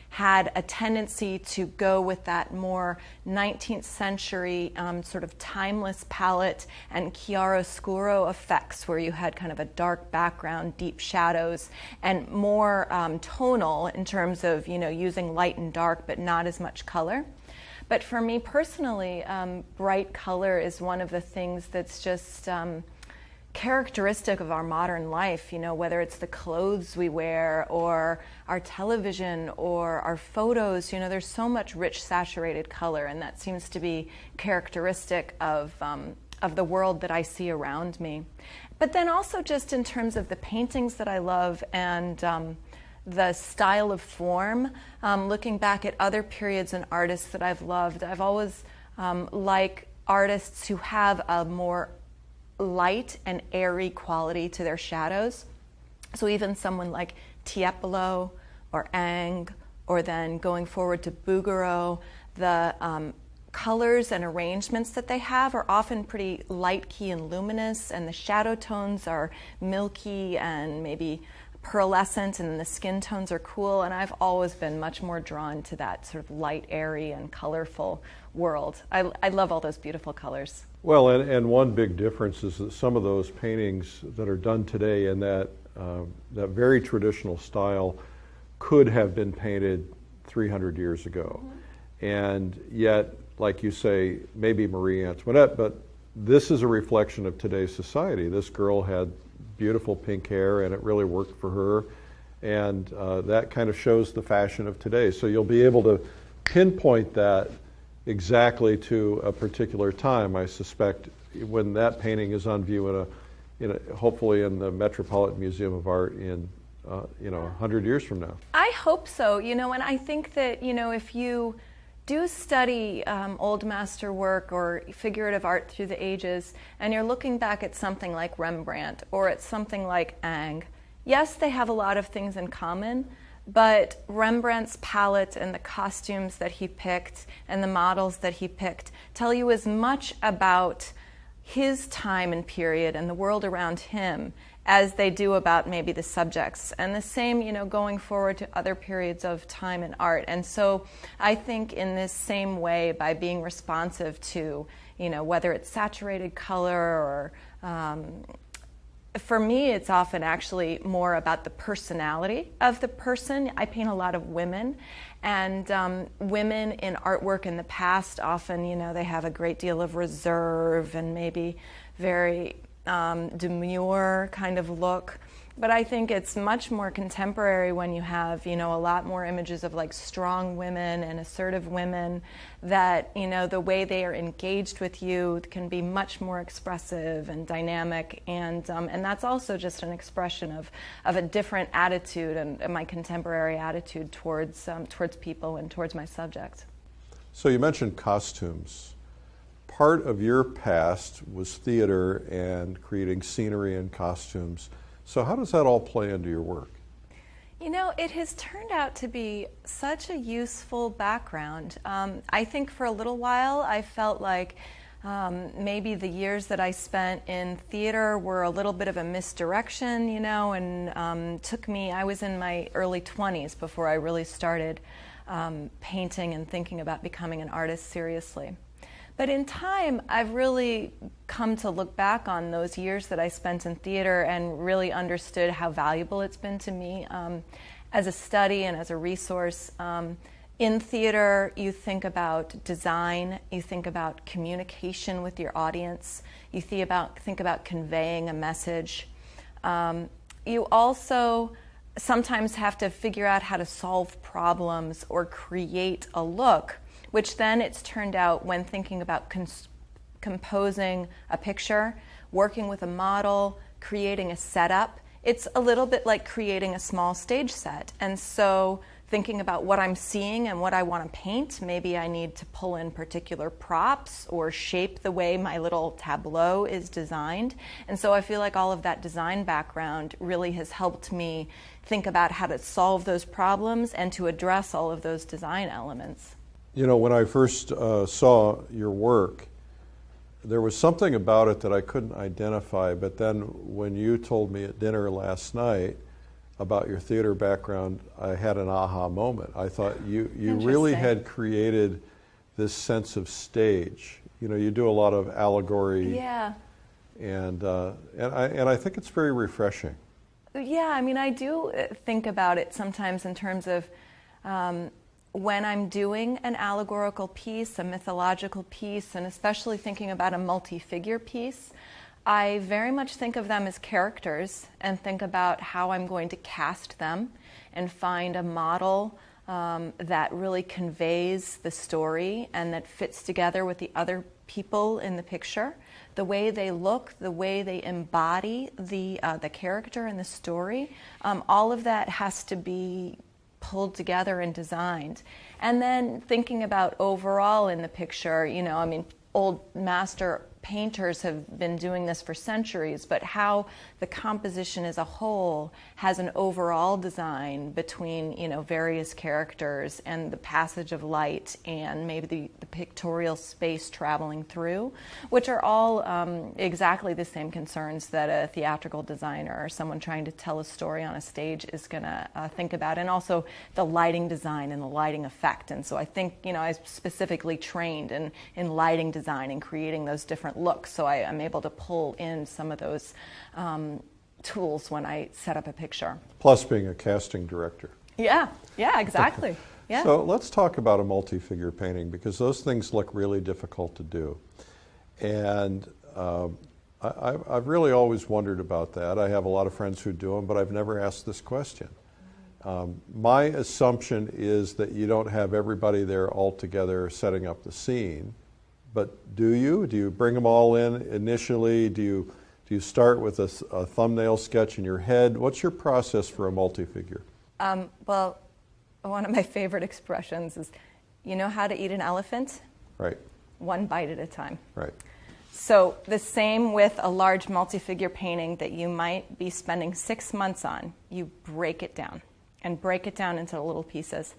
had a tendency to go with that more 19th century sort of timeless palette and chiaroscuro effects, where you had kind of a dark background, deep shadows, and more tonal in terms of using light and dark, but not as much color. But for me personally, bright color is one of the things that's just characteristic of our modern life, whether it's the clothes we wear or our television or our photos. There's so much rich saturated color, and that seems to be characteristic of the world that I see around me. But then also just in terms of the paintings that I love and the style of form, looking back at other periods and artists that I've loved, I've always liked artists who have a more light and airy quality to their shadows. So even someone like Tiepolo or Ang, or then going forward to Bouguereau, the colors and arrangements that they have are often pretty light key and luminous, and the shadow tones are milky and maybe pearlescent, and the skin tones are cool, and I've always been much more drawn to that sort of light, airy, and colorful world. I love all those beautiful colors. Well, and one big difference is that some of those paintings that are done today in that very traditional style could have been painted 300 years ago. Mm-hmm. And yet, like you say, maybe Marie Antoinette, but this is a reflection of today's society. This girl had beautiful pink hair, and it really worked for her, and that kind of shows the fashion of today. So you'll be able to pinpoint that exactly to a particular time, I suspect, when that painting is on view hopefully in the Metropolitan Museum of Art in 100 years from now? I hope so, and I think that, if you do study old master work or figurative art through the ages, and you're looking back at something like Rembrandt or at something like Ingres, yes, they have a lot of things in common, but Rembrandt's palette and the costumes that he picked and the models that he picked tell you as much about his time and period and the world around him as they do about maybe the subjects. And the same, going forward to other periods of time in art. And so I think in this same way, by being responsive to, whether it's saturated color or for me, it's often actually more about the personality of the person. I paint a lot of women, and women in artwork in the past often, they have a great deal of reserve and maybe very demure kind of look. But I think it's much more contemporary when you have, a lot more images of like strong women and assertive women that, the way they are engaged with you can be much more expressive and dynamic. And that's also just an expression of a different attitude and my contemporary attitude towards people and towards my subject. So you mentioned costumes. Part of your past was theater and creating scenery and costumes. So how does that all play into your work? It has turned out to be such a useful background. I think for a little while I felt like maybe the years that I spent in theater were a little bit of a misdirection, and I was in my early 20s before I really started painting and thinking about becoming an artist seriously. But in time, I've really come to look back on those years that I spent in theater and really understood how valuable it's been to me as a study and as a resource. In theater, you think about design, you think about communication with your audience, you think about conveying a message. You also sometimes have to figure out how to solve problems or create a look, which then it's turned out when thinking about composing a picture, working with a model, creating a setup. It's a little bit like creating a small stage set. And so thinking about what I'm seeing and what I want to paint, maybe I need to pull in particular props or shape the way my little tableau is designed. And so I feel like all of that design background really has helped me think about how to solve those problems and to address all of those design elements. When I first saw your work, there was something about it that I couldn't identify, but then when you told me at dinner last night about your theater background, I had an aha moment. I thought you really had created this sense of stage. You do a lot of allegory. Yeah. And I think it's very refreshing. Yeah, I do think about it sometimes in terms of when I'm doing an allegorical piece, a mythological piece, and especially thinking about a multi-figure piece, I very much think of them as characters and think about how I'm going to cast them and find a model that really conveys the story and that fits together with the other people in the picture. The way they look, the way they embody the character and the story, all of that has to be pulled together and designed. And then thinking about overall in the picture, old master painters have been doing this for centuries, but how the composition as a whole has an overall design between, various characters and the passage of light and maybe the pictorial space traveling through, which are all exactly the same concerns that a theatrical designer or someone trying to tell a story on a stage is going to think about, and also the lighting design and the lighting effect. And so I think, I specifically trained in lighting design and creating those different looks, so I am able to pull in some of those tools when I set up a picture. Plus being a casting director. Yeah, exactly. Yeah. So let's talk about a multi-figure painting, because those things look really difficult to do. And I've really always wondered about that. I have a lot of friends who do them, but I've never asked this question. My assumption is that you don't have everybody there all together setting up the scene, But do you? Do you bring them all in initially? Do you start with a thumbnail sketch in your head? What's your process for a multi-figure? Well, one of my favorite expressions is, you know how to eat an elephant? Right. One bite at a time. Right. So the same with a large multi-figure painting that you might be spending 6 months on. You break it down and break it down into little pieces.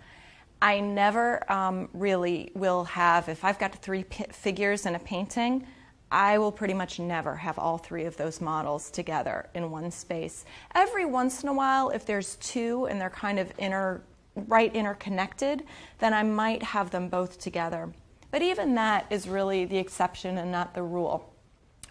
I never really will have, if I've got 3 figures in a painting, I will pretty much never have all 3 of those models together in one space. Every once in a while, if there's 2 and they're kind of interconnected, then I might have them both together. But even that is really the exception and not the rule.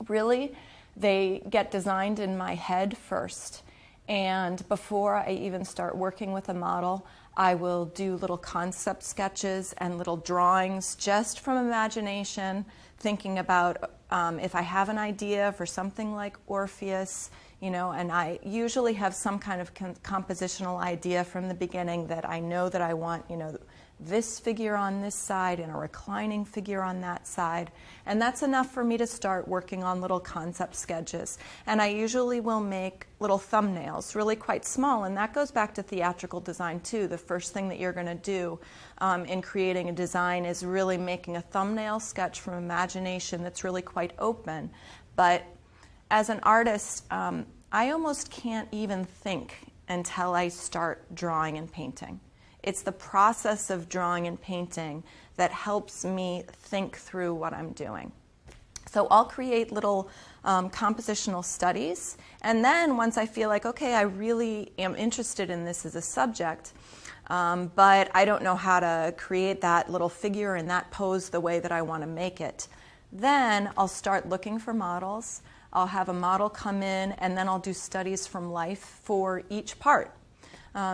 Really, they get designed in my head first. And before I even start working with a model, I will do little concept sketches and little drawings just from imagination, thinking about if I have an idea for something like Orpheus, you know, and I usually have some kind of compositional idea from the beginning that I know that I want, you know, this figure on this side and a reclining figure on that side. And that's enough for me to start working on little concept sketches. And I usually will make little thumbnails, really quite small. And that goes back to theatrical design too. The first thing that you're going to do in creating a design is really making a thumbnail sketch from imagination that's really quite open. But as an artist, I almost can't even think until I start drawing and painting. It's the process of drawing and painting that helps me think through what I'm doing. So I'll create little compositional studies, and then once I feel like, okay, I really am interested in this as a subject, but I don't know how to create that little figure in that pose the way that I want to make it, then I'll start looking for models. I'll have a model come in, and then I'll do studies from life for each part.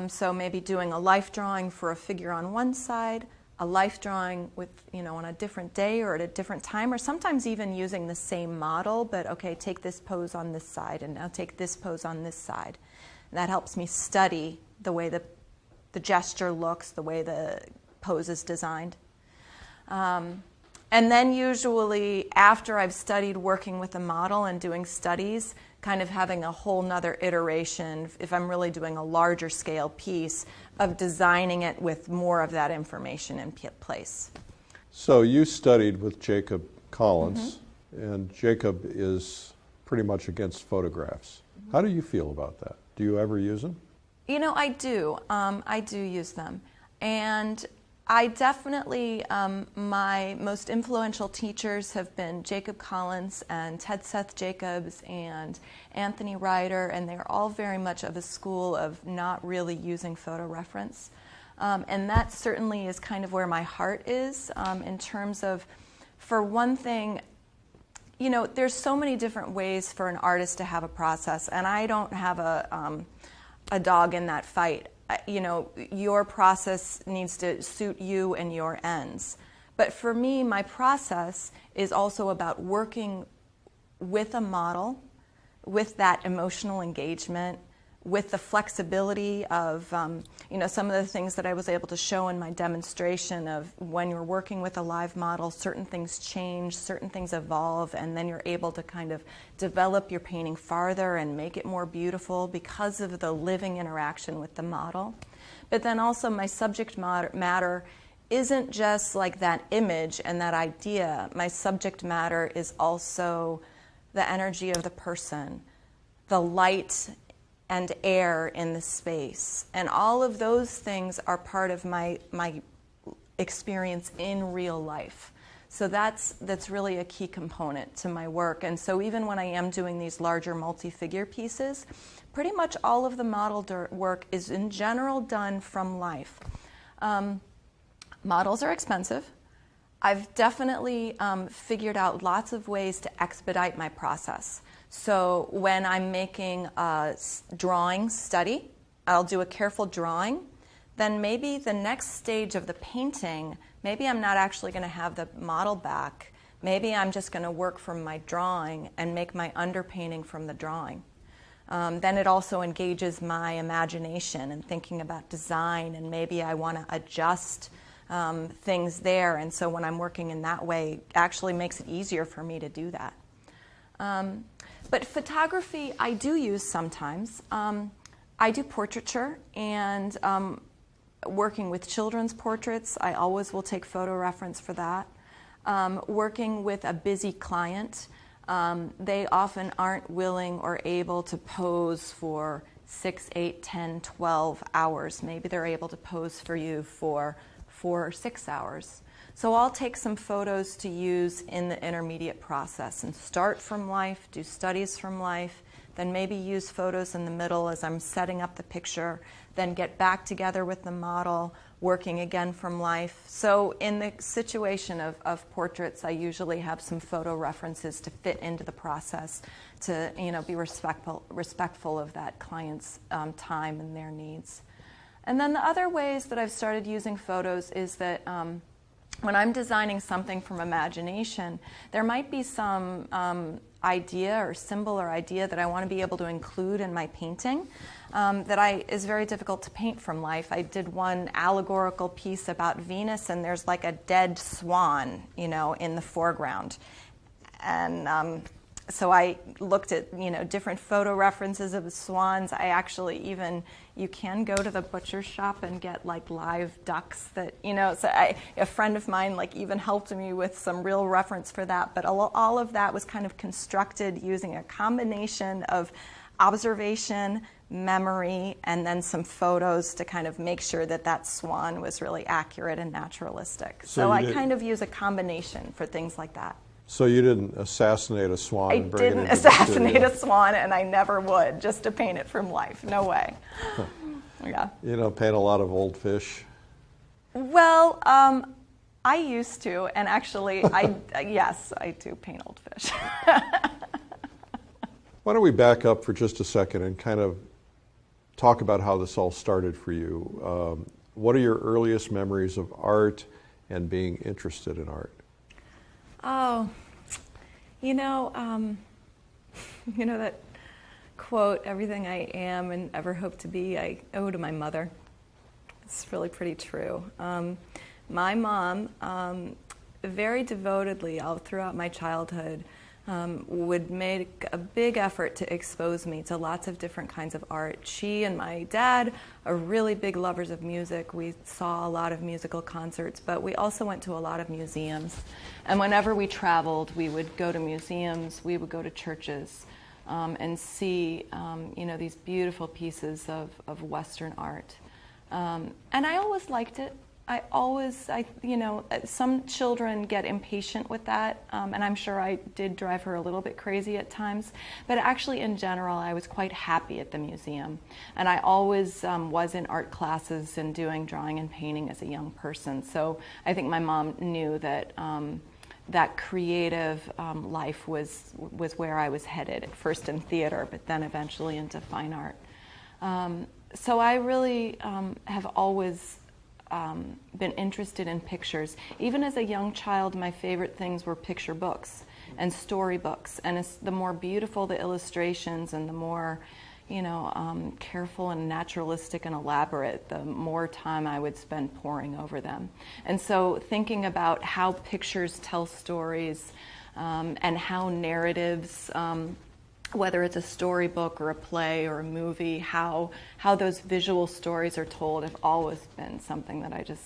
So maybe doing a life drawing for a figure on one side, a life drawing with, you know, on a different day or at a different time, or sometimes even using the same model, but okay, take this pose on this side and now take this pose on this side. And that helps me study the way the gesture looks, the way the pose is designed. And then usually after I've studied working with a model and doing studies, kind of having a whole nother iteration, if I'm really doing a larger scale piece, of designing it with more of that information in place. So you studied with Jacob Collins, and Jacob is pretty much against photographs. How do you feel about that? Do you ever use them? You know, I do. I do use them. And I definitely, my most influential teachers have been Jacob Collins and Ted Seth Jacobs and Anthony Ryder, and they're all very much of a school of not really using photo reference. And that certainly is kind of where my heart is in terms of, for one thing, you know, there's so many different ways for an artist to have a process, and I don't have a dog in that fight. You know, your process needs to suit you and your ends. But for me, my process is also about working with a model, with that emotional engagement, with the flexibility of, you know, some of the things that I was able to show in my demonstration of when you're working with a live model, certain things change, certain things evolve, and then you're able to kind of develop your painting farther and make it more beautiful because of the living interaction with the model. But then also my subject matter isn't just like that image and that idea. My subject matter is also the energy of the person, the light and air in the space. And all of those things are part of my experience in real life. So that's really a key component to my work. And so even when I am doing these larger multi-figure pieces, pretty much all of the model work is in general done from life. Models are expensive. I've definitely figured out lots of ways to expedite my process. So when I'm making a drawing study, I'll do a careful drawing. Then maybe the next stage of the painting, maybe I'm not actually going to have the model back. Maybe I'm just going to work from my drawing and make my underpainting from the drawing. Then it also engages my imagination and thinking about design, and maybe I want to adjust things there. And so when I'm working in that way, it actually makes it easier for me to do that. But photography I do use sometimes. I do portraiture, and working with children's portraits, I always will take photo reference for that. Working with a busy client, they often aren't willing or able to pose for 6, 8, 10, 12 hours. Maybe they're able to pose for you for 4 or 6 hours. So I'll take some photos to use in the intermediate process and start from life, do studies from life, then maybe use photos in the middle as I'm setting up the picture, then get back together with the model, working again from life. So in the situation of portraits, I usually have some photo references to fit into the process to be respectful of that client's time and their needs. And then the other ways that I've started using photos is that when I'm designing something from imagination, there might be some idea or symbol or idea that I want to be able to include in my painting that is very difficult to paint from life. I did one allegorical piece about Venus, and there's like a dead swan, in the foreground. And so I looked at, different photo references of the swans. I actually you can go to the butcher shop and get like live ducks that, so a friend of mine even helped me with some real reference for that. But all of that was kind of constructed using a combination of observation, memory, and then some photos to kind of make sure that swan was really accurate and naturalistic. So I kind of use a combination for things like that. So you didn't assassinate a swan and bring it into I didn't assassinate a swan, and I never would, just to paint it from life. No way. Yeah. You don't paint a lot of old fish? Well, I used to, and actually, yes, I do paint old fish. Why don't we back up for just a second and kind of talk about how this all started for you. What are your earliest memories of art and being interested in art? Oh, that quote, everything I am and ever hope to be, I owe to my mother. It's really pretty true. My mom, very devotedly, all throughout my childhood, would make a big effort to expose me to lots of different kinds of art. She and my dad are really big lovers of music. We saw a lot of musical concerts, but we also went to a lot of museums. And whenever we traveled, we would go to museums, we would go to churches, and see these beautiful pieces of Western art. And I always liked it. Some children get impatient with that, and I'm sure I did drive her a little bit crazy at times, but actually in general I was quite happy at the museum. And I always was in art classes and doing drawing and painting as a young person, so I think my mom knew that that creative life was where I was headed, at first in theater, but then eventually into fine art. So I really have always been interested in pictures. Even as a young child, my favorite things were picture books and storybooks. And the more beautiful the illustrations and the more, careful and naturalistic and elaborate, the more time I would spend poring over them. And so thinking about how pictures tell stories and how narratives, whether it's a storybook or a play or a movie, how those visual stories are told have always been something that I just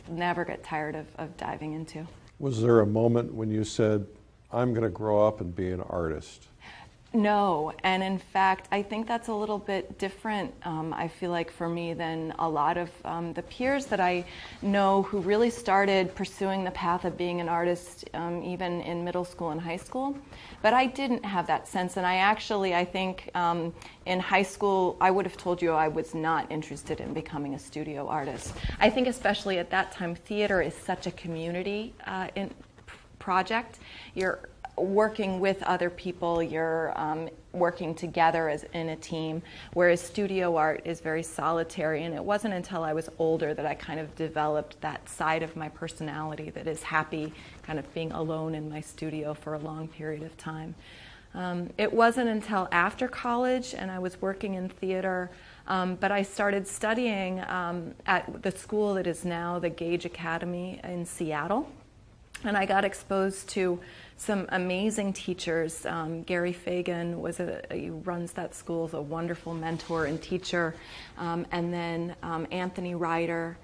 never get tired of diving into. Was there a moment when you said, I'm going to grow up and be an artist? No, and in fact, I think that's a little bit different, I feel like, for me than a lot of the peers that I know who really started pursuing the path of being an artist even in middle school and high school. But I didn't have that sense, and I think in high school, I would have told you I was not interested in becoming a studio artist. I think especially at that time, theater is such a community project. You're working with other people, you're working together as in a team, whereas studio art is very solitary. And it wasn't until I was older that I kind of developed that side of my personality that is happy kind of being alone in my studio for a long period of time. It wasn't until after college and I was working in theater, but I started studying at the school that is now the Gage Academy in Seattle. And I got exposed to some amazing teachers. Gary Fagan he runs that school, is a wonderful mentor and teacher. And then Anthony Ryder,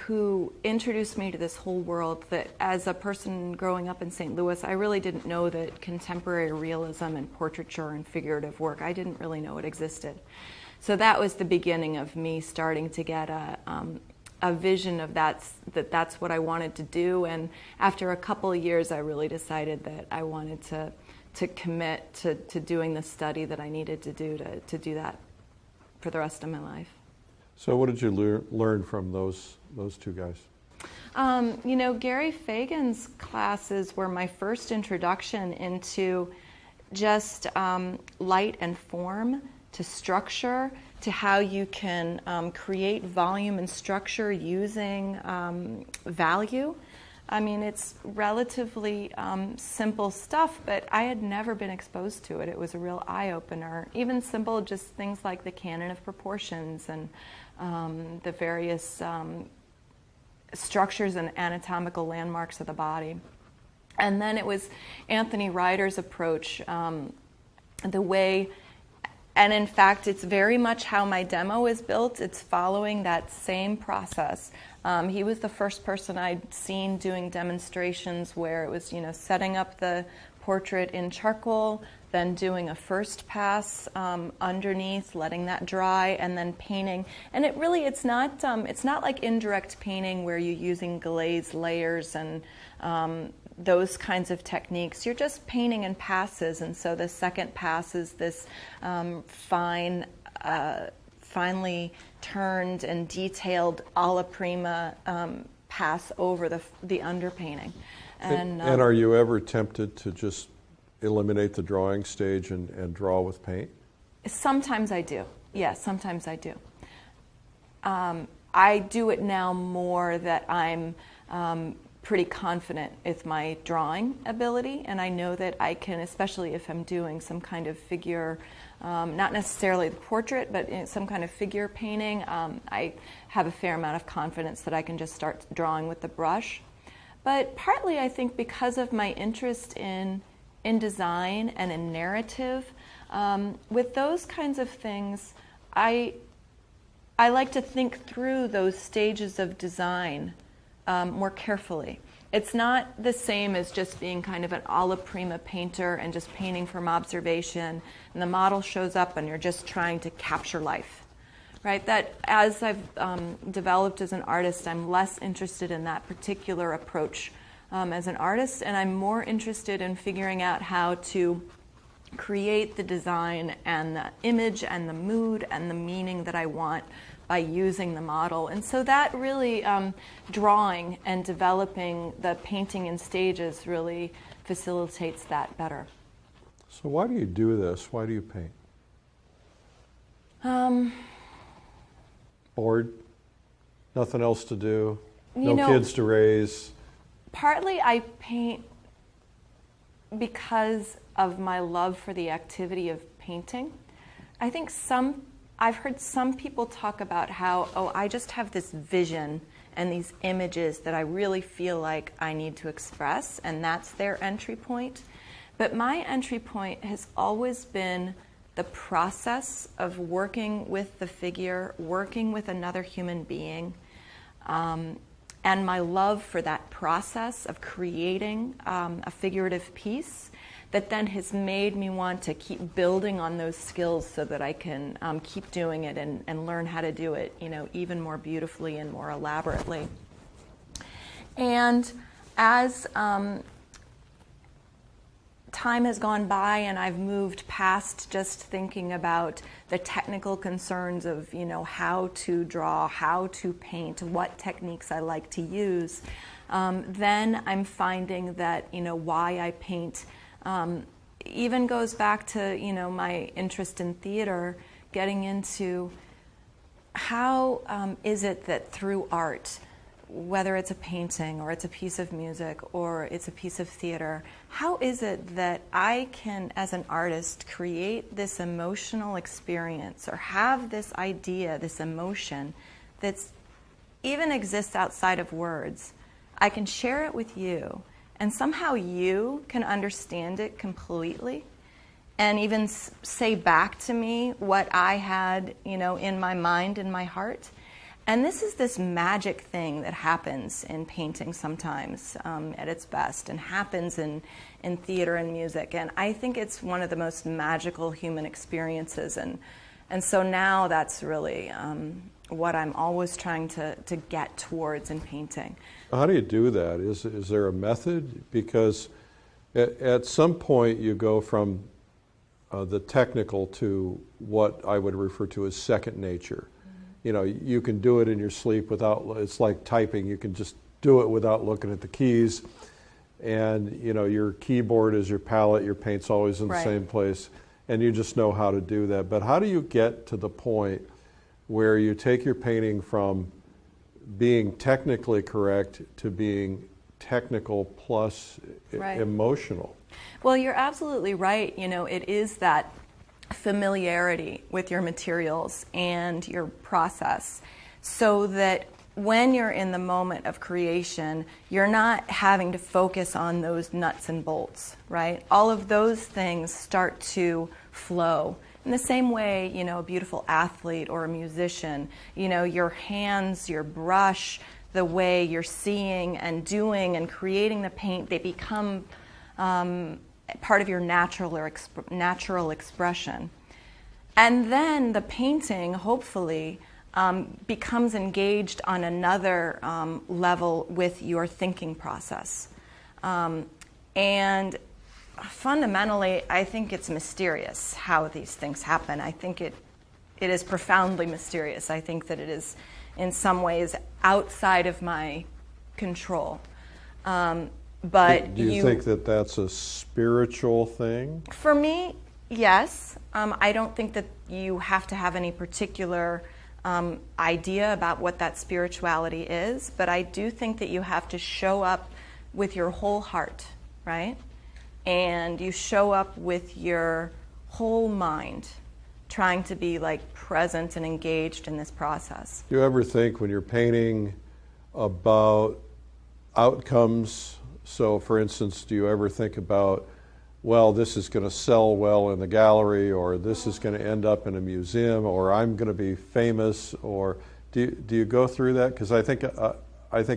who introduced me to this whole world that, as a person growing up in St. Louis, I really didn't know that contemporary realism and portraiture and figurative work, I didn't really know it existed. So that was the beginning of me starting to get a vision of that's what I wanted to do. And after a couple of years, I really decided that I wanted to commit to doing the study that I needed to do that for the rest of my life. So what did you learn from those two guys? You know, Gary Fagan's classes were my first introduction into just light and form, to structure, to how you can create volume and structure using value. I mean, it's relatively simple stuff, but I had never been exposed to it. It was a real eye-opener. Even simple, just things like the canon of proportions and the various structures and anatomical landmarks of the body. And then it was Anthony Ryder's approach, the way. And in fact, it's very much how my demo is built. It's following that same process. He was the first person I'd seen doing demonstrations where it was, you know, setting up the portrait in charcoal, then doing a first pass underneath, letting that dry, and then painting. And it's not like indirect painting where you're using glazed layers and those kinds of techniques. You're just painting in passes, and so the second pass is this finely turned and detailed alla prima pass over the underpainting. And are you ever tempted to just eliminate the drawing stage and draw with paint? Sometimes I do. Yes, sometimes I do. I do it now more that I'm pretty confident with my drawing ability, and I know that I can, especially if I'm doing some kind of figure, not necessarily the portrait, but some kind of figure painting, I have a fair amount of confidence that I can just start drawing with the brush. But partly, I think, because of my interest in design and in narrative, with those kinds of things, I like to think through those stages of design more carefully. It's not the same as just being kind of an alla prima painter and just painting from observation, and the model shows up and you're just trying to capture life, right? That as I've developed as an artist, I'm less interested in that particular approach as an artist, and I'm more interested in figuring out how to create the design and the image and the mood and the meaning that I want by using the model. And so that really, drawing and developing the painting in stages really facilitates that better. So why do you do this? Why do you paint? Bored? Nothing else to do? No kids to raise? Partly I paint because of my love for the activity of painting. I think I've heard some people talk about how, I just have this vision and these images that I really feel like I need to express, and that's their entry point. But my entry point has always been the process of working with the figure, working with another human being, and my love for that process of creating a figurative piece that then has made me want to keep building on those skills so that I can keep doing it and learn how to do it, even more beautifully and more elaborately. And as time has gone by and I've moved past just thinking about the technical concerns of, how to draw, how to paint, what techniques I like to use, then I'm finding that, why I paint even goes back to, my interest in theater, getting into how is it that through art whether it's a painting or it's a piece of music or it's a piece of theater, how is it that I can, as an artist, create this emotional experience or have this idea, this emotion that's even exists outside of words? I can share it with you, and somehow you can understand it completely and even say back to me what I had, in my mind, in my heart. And this is this magic thing that happens in painting sometimes at its best, and happens in theater and music. And I think it's one of the most magical human experiences. And so now that's really what I'm always trying to get towards in painting. How do you do that? Is there a method? Because at some point you go from the technical to what I would refer to as second nature. You can do it in your sleep without, it's like typing, you can just do it without looking at the keys. And, your keyboard is your palette, your paint's always in the same place, and you just know how to do that. But how do you get to the point where you take your painting from being technically correct to being technical plus emotional? Well, you're absolutely right. It is that familiarity with your materials and your process, so that when you're in the moment of creation, you're not having to focus on those nuts and bolts, right? All of those things start to flow. In the same way, a beautiful athlete or a musician, your hands, your brush, the way you're seeing and doing and creating the paint, they become part of your natural expression. And then the painting, hopefully, becomes engaged on another level with your thinking process. And fundamentally, I think it's mysterious how these things happen. I think it is profoundly mysterious. I think that it is, in some ways, outside of my control. But do you think that that's a spiritual thing? For me, yes. I don't think that you have to have any particular idea about what that spirituality is, but I do think that you have to show up with your whole heart, right? And you show up with your whole mind, trying to be present and engaged in this process. Do you ever think when you're painting about outcomes? So, for instance, do you ever think about, well, this is going to sell well in the gallery, or this is going to end up in a museum, or I'm going to be famous, or do you go through that? Because I think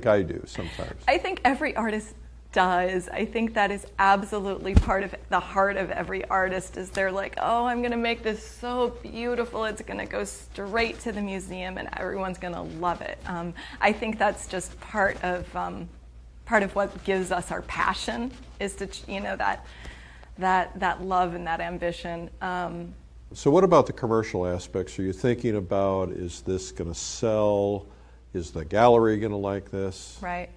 I do sometimes. I think every artist does. I think that is absolutely part of the heart of every artist, is they're like, oh, I'm going to make this so beautiful, it's going to go straight to the museum and everyone's going to love it. I think that's just part of what gives us our passion, is to, that love and that ambition. So what about the commercial aspects? Are you thinking about, is this going to sell? Is the gallery going to like this? Right.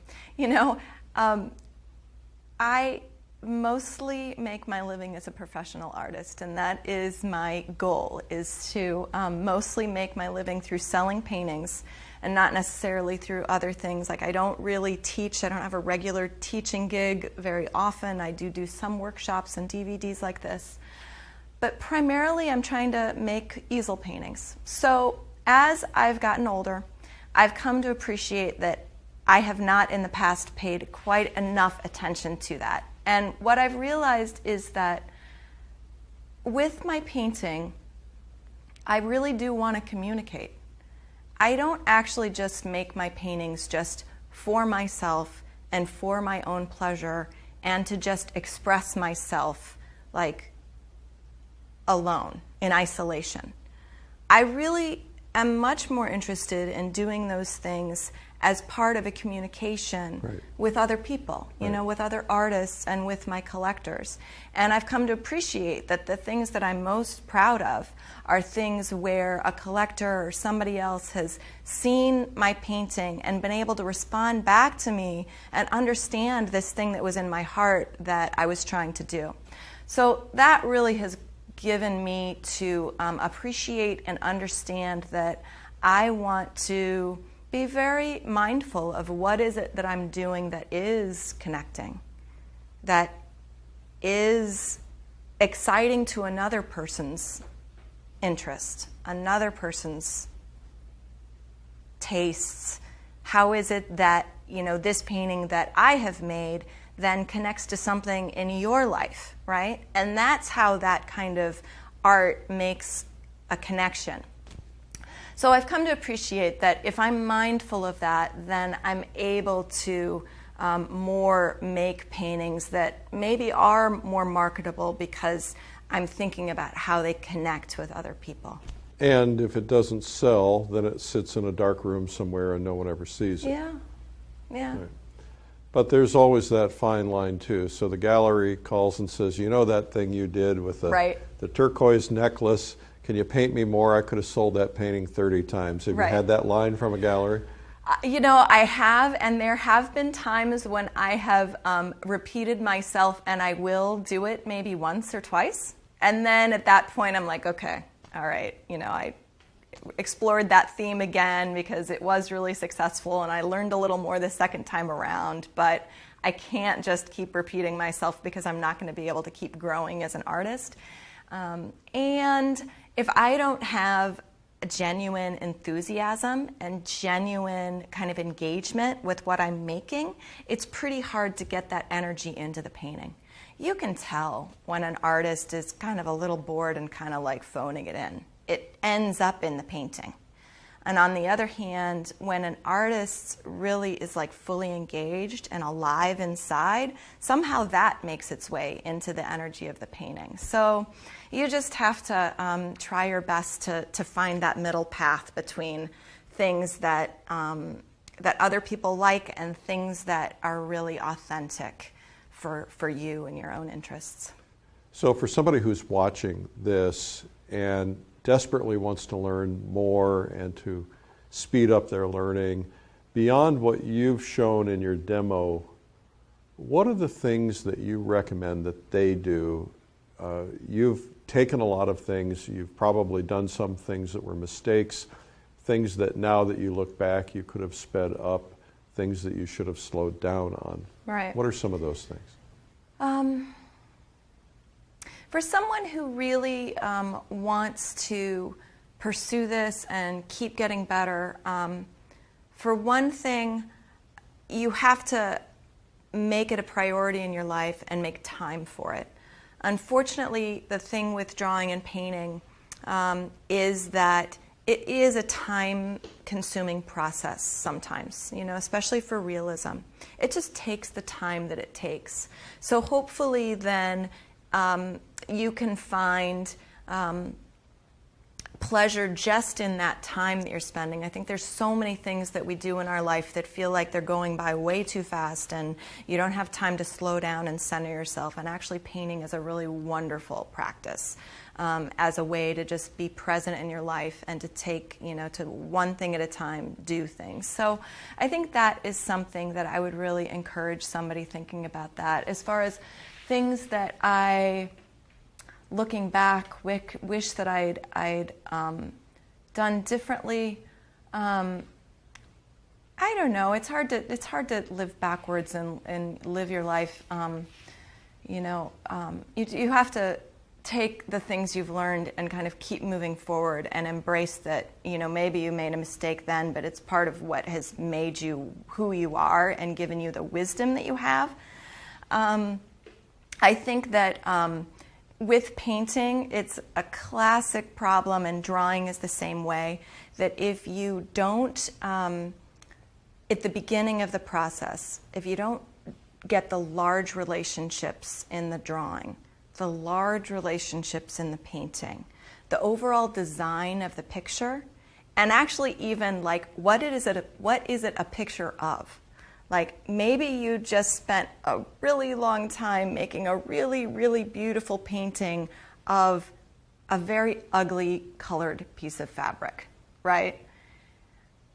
I mostly make my living as a professional artist, and that is my goal, is to mostly make my living through selling paintings and not necessarily through other things. I don't really teach. I don't have a regular teaching gig very often. I do some workshops and DVDs like this. But primarily I'm trying to make easel paintings. So as I've gotten older, I've come to appreciate that I have not in the past paid quite enough attention to that. And what I've realized is that with my painting, I really do want to communicate. I don't actually just make my paintings just for myself and for my own pleasure and to just express myself alone, in isolation. I really am much more interested in doing those things as part of a communication with other people, with other artists and with my collectors. And I've come to appreciate that the things that I'm most proud of are things where a collector or somebody else has seen my painting and been able to respond back to me and understand this thing that was in my heart that I was trying to do. So that really has given me to appreciate and understand that I want to be very mindful of what is it that I'm doing that is connecting, that is exciting to another person's interest, another person's tastes. How is it that, this painting that I have made then connects to something in your life, right? And that's how that kind of art makes a connection. So I've come to appreciate that if I'm mindful of that, then I'm able to more make paintings that maybe are more marketable because I'm thinking about how they connect with other people. And if it doesn't sell, then it sits in a dark room somewhere and no one ever sees it. Yeah, yeah. Right. But there's always that fine line too. So the gallery calls and says, that thing you did with the turquoise necklace, can you paint me more? I could have sold that painting 30 times. Have you had that line from a gallery? I have, and there have been times when I have repeated myself, and I will do it maybe once or twice. And then at that point, I'm like, okay, all right, I explored that theme again because it was really successful, and I learned a little more the second time around. But I can't just keep repeating myself because I'm not going to be able to keep growing as an artist. And if I don't have genuine enthusiasm and genuine kind of engagement with what I'm making, it's pretty hard to get that energy into the painting. You can tell when an artist is kind of a little bored and kind of like phoning it in. It ends up in the painting. And on the other hand, when an artist really is like fully engaged and alive inside, somehow that makes its way into the energy of the painting. So you just have to try your best to find that middle path between things that other people like and things that are really authentic for you and your own interests. So for somebody who's watching this and desperately wants to learn more and to speed up their learning, beyond what you've shown in your demo, what are the things that you recommend that they do? You've taken a lot of things, you've probably done some things that were mistakes, things that now that you look back you could have sped up, things that you should have slowed down on. Right. What are some of those things? For someone who really wants to pursue this and keep getting better, for one thing, you have to make it a priority in your life and make time for it. Unfortunately, the thing with drawing and painting is that it is a time-consuming process sometimes, especially for realism. It just takes the time that it takes. So hopefully then you can find pleasure just in that time that you're spending. I think there's so many things that we do in our life that feel like they're going by way too fast and you don't have time to slow down and center yourself. And actually painting is a really wonderful practice as a way to just be present in your life and to take, to one thing at a time, do things. So I think that is something that I would really encourage somebody thinking about that. As far as things that I, looking back, wish that I'd done differently. I don't know. It's hard to live backwards and live your life. You have to take the things you've learned and kind of keep moving forward and embrace that. Maybe you made a mistake then, but it's part of what has made you who you are and given you the wisdom that you have. I think that with painting, it's a classic problem, and drawing is the same way, that if you don't, at the beginning of the process, if you don't get the large relationships in the drawing, the large relationships in the painting, the overall design of the picture, and actually even like what is it a picture of? Like maybe you just spent a really long time making a really, really beautiful painting of a very ugly colored piece of fabric, right?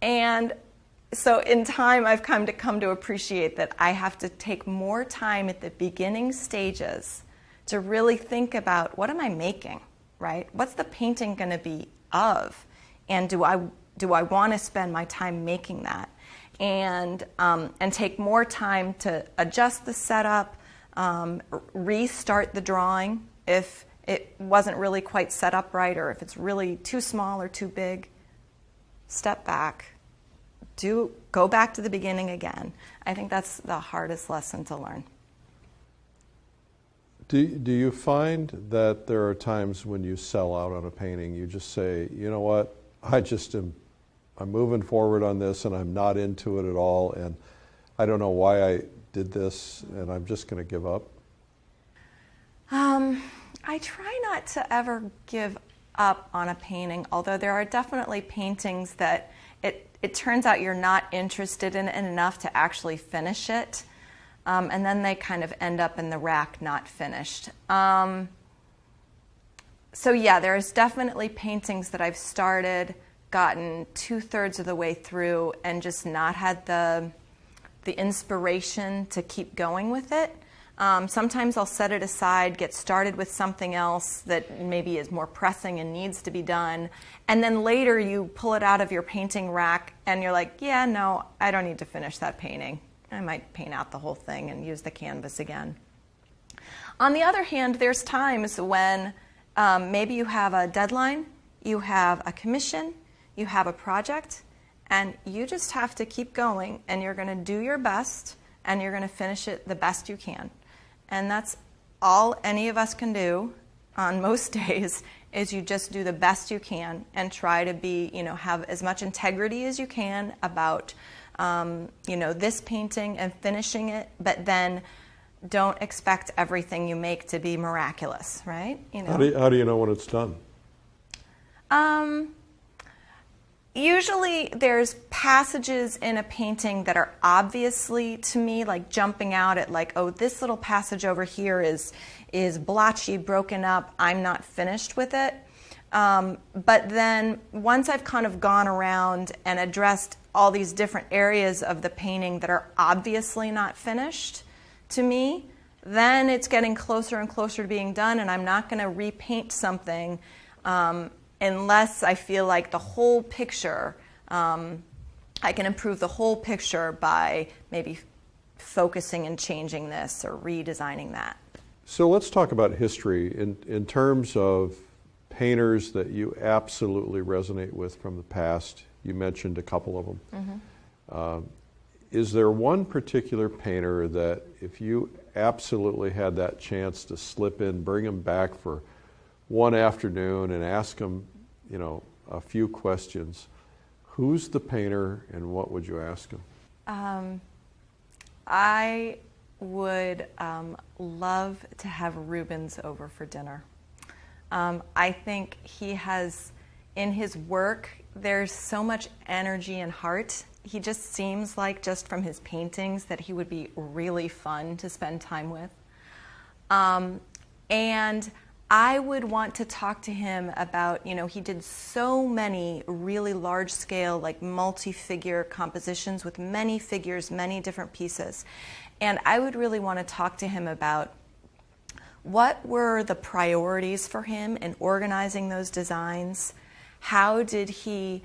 And so in time, I've come to appreciate that I have to take more time at the beginning stages to really think about what am I making, right? What's the painting going to be of? And do I do I want to spend my time making that? And take more time to adjust the setup, restart the drawing if it wasn't really quite set up right, or if it's really too small or too big. Step back. Go back to the beginning again. I think that's the hardest lesson to learn. Do you find that there are times when you sell out on a painting, you just say, you know what, I'm moving forward on this and I'm not into it at all, and I don't know why I did this, and I'm just going to give up? I try not to ever give up on a painting, although there are definitely paintings that it turns out you're not interested in it enough to actually finish it. And then they kind of end up in the rack not finished. So yeah, there's definitely paintings that I've started, gotten 2/3 of the way through, and just not had the inspiration to keep going with it. Sometimes I'll set it aside, get started with something else that maybe is more pressing and needs to be done, and then later you pull it out of your painting rack and you're like, yeah, no, I don't need to finish that painting. I might paint out the whole thing and use the canvas again. On the other hand, there's times when maybe you have a deadline, you have a commission, you have a project, and you just have to keep going, and you're going to do your best, and you're going to finish it the best you can. And that's all any of us can do on most days, is you just do the best you can and try to be, have as much integrity as you can about this painting and finishing it, but then don't expect everything you make to be miraculous, right? How do you know when it's done? Usually there's passages in a painting that are obviously, to me, like jumping out at like, oh, this little passage over here is blotchy, broken up, I'm not finished with it. But then once I've kind of gone around and addressed all these different areas of the painting that are obviously not finished to me, then it's getting closer and closer to being done, and I'm not going to repaint something unless I feel like the whole picture, I can improve the whole picture by maybe focusing and changing this or redesigning that. So let's talk about history in terms of painters that you absolutely resonate with from the past. You mentioned a couple of them. Mm-hmm. Is there one particular painter that if you absolutely had that chance to slip in, bring him back for one afternoon and ask him, a few questions, who's the painter and what would you ask him? I would love to have Rubens over for dinner. I think he has, in his work, there's so much energy and heart. He just seems like, just from his paintings, that he would be really fun to spend time with. And I would want to talk to him about, he did so many really large-scale, like multi-figure compositions with many figures, many different pieces. And I would really want to talk to him about what were the priorities for him in organizing those designs. How did he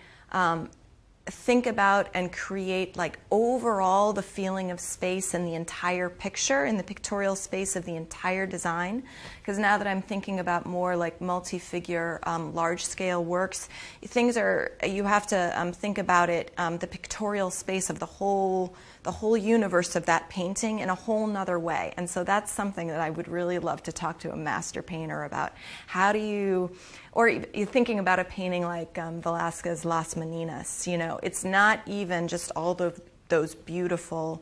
think about and create, like, overall the feeling of space in the entire picture, in the pictorial space of the entire design? Because now that I'm thinking about more like multi-figure, large-scale works, you have to think about it, the pictorial space of the whole universe of that painting in a whole nother way. And so that's something that I would really love to talk to a master painter about. How do you, or you're thinking about a painting like Velázquez's Las Meninas, it's not even just all those beautiful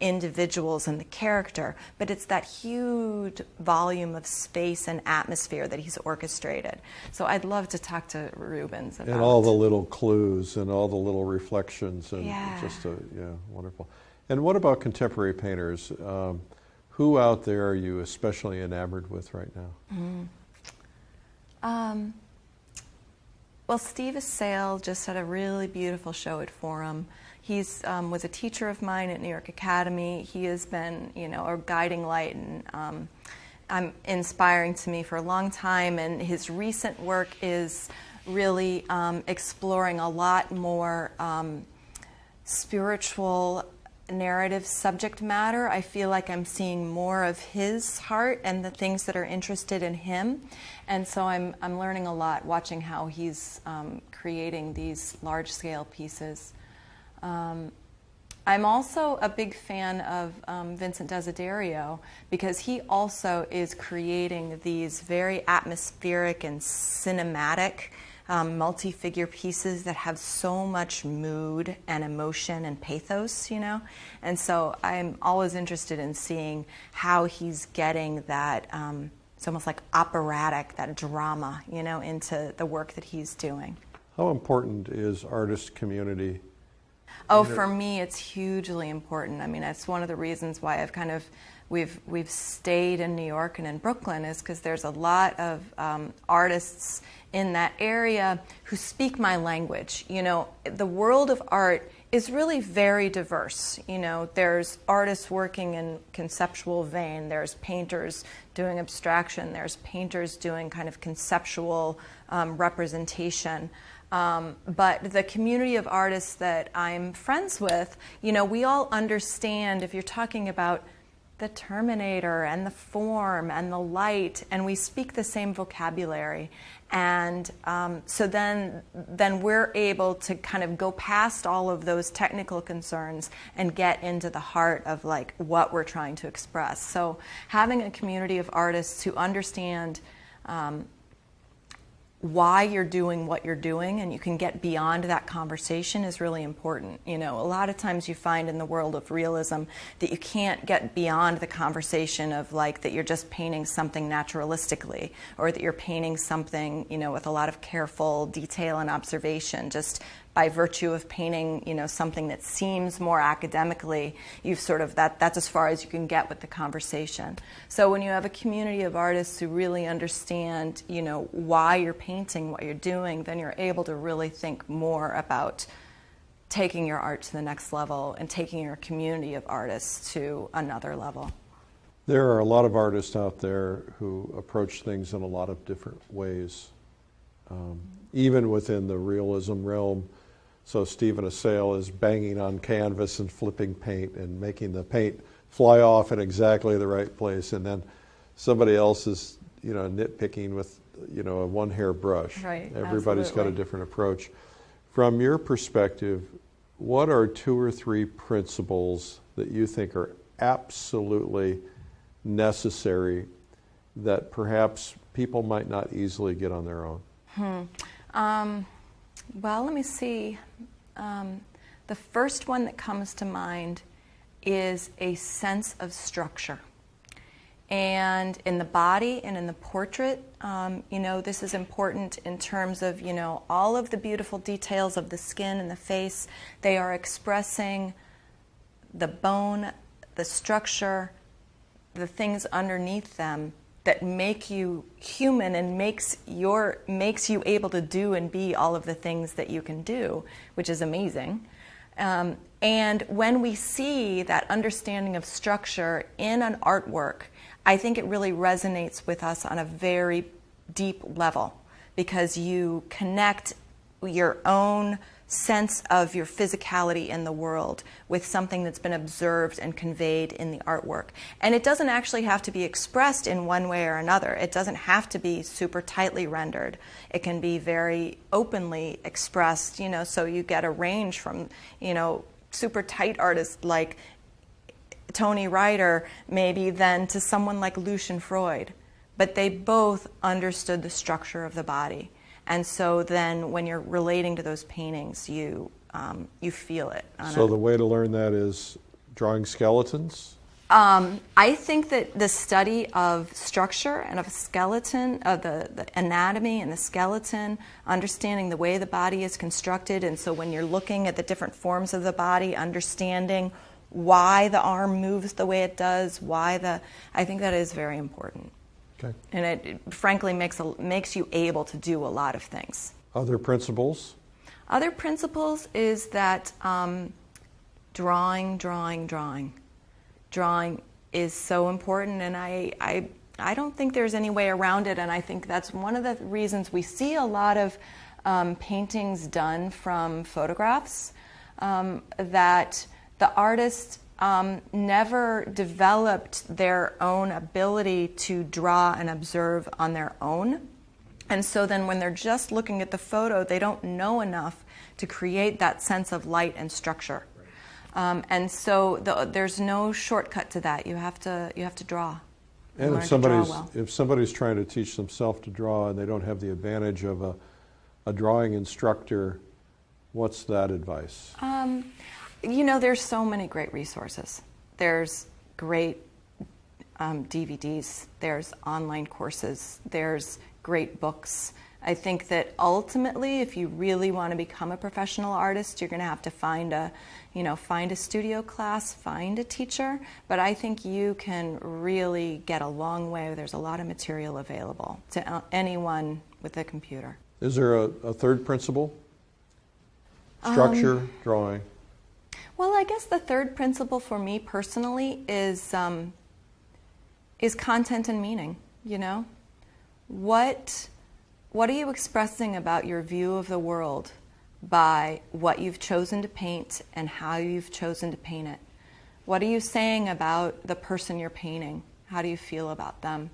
individuals and the character, but it's that huge volume of space and atmosphere that he's orchestrated. So I'd love to talk to Rubens about. And all the little clues and all the little reflections, and yeah. Wonderful. And what about contemporary painters? Who out there are you especially enamored with right now? Well, Steve Assail just had a really beautiful show at Forum. He's was a teacher of mine at New York Academy. He has been, a guiding light and inspiring to me for a long time. And his recent work is really exploring a lot more spiritual narrative subject matter. I feel like I'm seeing more of his heart and the things that are interested in him. And so I'm learning a lot watching how he's creating these large-scale pieces. I'm also a big fan of Vincent Desiderio because he also is creating these very atmospheric and cinematic multi-figure pieces that have so much mood and emotion and pathos, you know? And so I'm always interested in seeing how he's getting that, it's almost like operatic, that drama, you know, into the work that he's doing. How important is artist community? Oh, for me, it's hugely important. I mean, that's one of the reasons why I've kind of, we've stayed in New York and in Brooklyn, is because there's a lot of artists in that area who speak my language. You know, the world of art is really very diverse. You know, there's artists working in conceptual vein, there's painters doing abstraction, there's painters doing kind of conceptual representation. But the community of artists that I'm friends with, you know, we all understand, if you're talking about the Terminator and the form and the light, and we speak the same vocabulary. And so then we're able to kind of go past all of those technical concerns and get into the heart of like what we're trying to express. So having a community of artists who understand why you're doing what you're doing, and you can get beyond that conversation, is really important. You know, a lot of times you find in the world of realism that you can't get beyond the conversation of like that you're just painting something naturalistically, or that you're painting something, you know, with a lot of careful detail and observation, just by virtue of painting, you know, something that seems more academically, you've sort of, that's as far as you can get with the conversation. So when you have a community of artists who really understand, you know, why you're painting what you're doing, then you're able to really think more about taking your art to the next level and taking your community of artists to another level. There are a lot of artists out there who approach things in a lot of different ways, even within the realism realm. So Stephen Assail is banging on canvas and flipping paint and making the paint fly off in exactly the right place, and then somebody else is, you know, nitpicking with, you know, a one-hair brush. Right, Everybody's absolutely. got a different approach. From your perspective, what are 2 or 3 principles that you think are absolutely necessary that perhaps people might not easily get on their own? Well, let me see. The first one that comes to mind is a sense of structure. And in the body and in the portrait, you know, this is important in terms of, you know, all of the beautiful details of the skin and the face. They are expressing the bone, the structure, the things underneath them that make you human and makes you able to do and be all of the things that you can do, which is amazing. And when we see that understanding of structure in an artwork, I think it really resonates with us on a very deep level, because you connect your own sense of your physicality in the world with something that's been observed and conveyed in the artwork. And it doesn't actually have to be expressed in one way or another. It doesn't have to be super tightly rendered. It can be very openly expressed, you know, so you get a range from, you know, super tight artists like Tony Ryder, maybe, then to someone like Lucian Freud. But they both understood the structure of the body. And so then when you're relating to those paintings, you feel it. So the way to learn that is drawing skeletons? I think that the study of structure and of skeleton, of the anatomy and the skeleton, understanding the way the body is constructed, and so when you're looking at the different forms of the body, understanding why the arm moves the way it does, I think that is very important. Okay. And it frankly makes you able to do a lot of things. Other principles? Other principles is that drawing is so important, and I don't think there's any way around it, and I think that's one of the reasons we see a lot of paintings done from photographs, that the artist never developed their own ability to draw and observe on their own. And so then when they're just looking at the photo, they don't know enough to create that sense of light and structure. And so there's no shortcut to that. You have to draw. And if somebody's trying to teach themselves to draw and they don't have the advantage of a drawing instructor, what's that advice? You know, there's so many great resources. There's great DVDs, there's online courses, there's great books. I think that ultimately, if you really want to become a professional artist, you're going to have to find a studio class, find a teacher. But I think you can really get a long way. There's a lot of material available to anyone with a computer. Is there a third principle? Structure, drawing. Well, I guess the third principle for me personally is content and meaning. You know, what are you expressing about your view of the world by what you've chosen to paint and how you've chosen to paint it? What are you saying about the person you're painting? How do you feel about them?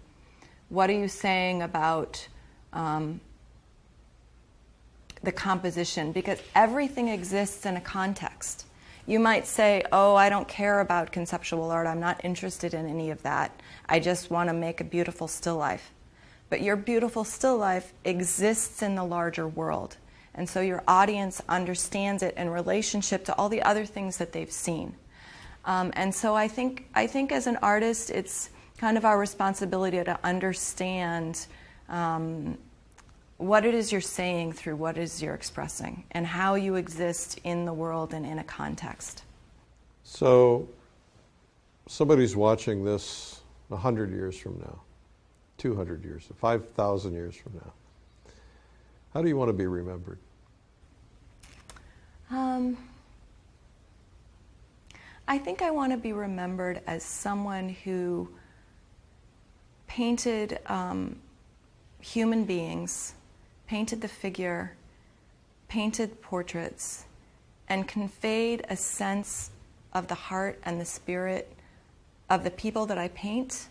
What are you saying about the composition? Because everything exists in a context. You might say, oh, I don't care about conceptual art. I'm not interested in any of that. I just want to make a beautiful still life. But your beautiful still life exists in the larger world. And so your audience understands it in relationship to all the other things that they've seen. And so I think as an artist, it's kind of our responsibility to understand what it is you're saying through what it is you're expressing and how you exist in the world and in a context. So somebody's watching this 100 years from now, 200 years, 5,000 years from now. How do you want to be remembered? I think I want to be remembered as someone who painted human beings, painted the figure, painted portraits, and conveyed a sense of the heart and the spirit of the people that I paint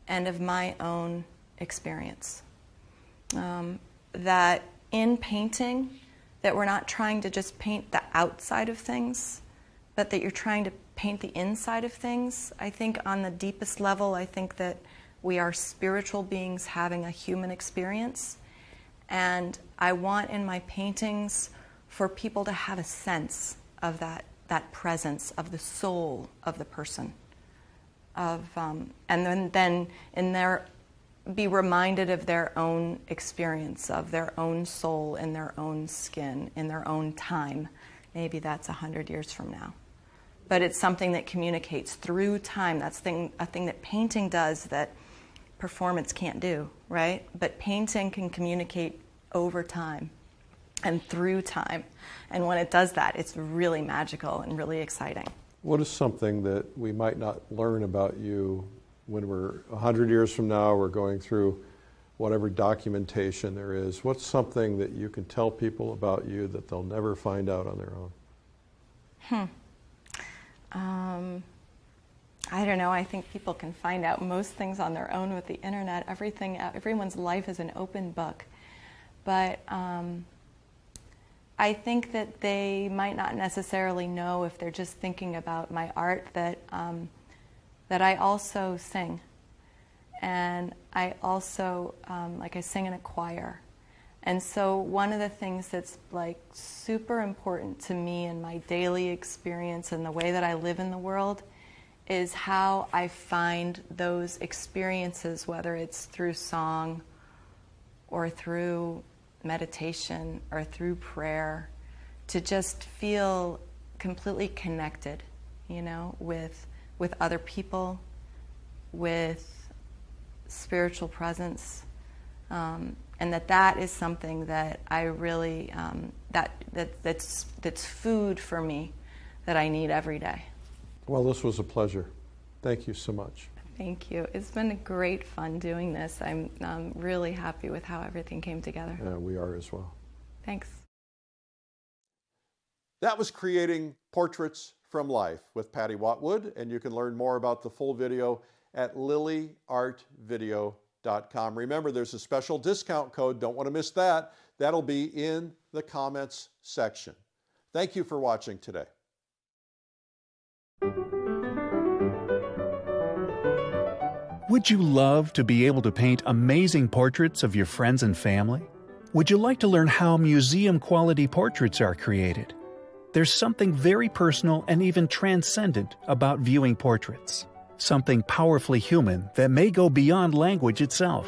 and of my own experience. That in painting, that we're not trying to just paint the outside of things, but that you're trying to paint the inside of things. I think on the deepest level, I think that we are spiritual beings having a human experience. And I want in my paintings for people to have a sense of that presence of the soul of the person. And then in their be reminded of their own experience, of their own soul in their own skin, in their own time. Maybe that's 100 years from now. But it's something that communicates through time. That's a thing that painting does that performance can't do, right? But painting can communicate over time and through time. And when it does that, it's really magical and really exciting. What is something that we might not learn about you when we're 100 years from now, we're going through whatever documentation there is? What's something that you can tell people about you that they'll never find out on their own? I don't know. I think people can find out most things on their own with the internet. Everyone's life is an open book. But I think that they might not necessarily know, if they're just thinking about my art, that I also sing. And I also, I sing in a choir. And so one of the things that's super important to me in my daily experience and the way that I live in the world is how I find those experiences, whether it's through song or through meditation or through prayer, to just feel completely connected, with other people, with spiritual presence, and that is something that I really that's food for me that I need every day. Well, this was a pleasure. Thank you so much. Thank you. It's been great fun doing this. I'm really happy with how everything came together. Yeah, we are as well. Thanks. That was Creating Portraits from Life with Patty Watwood, and you can learn more about the full video at lilyartvideo.com. Remember, there's a special discount code. Don't want to miss that. That'll be in the comments section. Thank you for watching today. Would you love to be able to paint amazing portraits of your friends and family? Would you like to learn how museum-quality portraits are created? There's something very personal and even transcendent about viewing portraits. Something powerfully human that may go beyond language itself.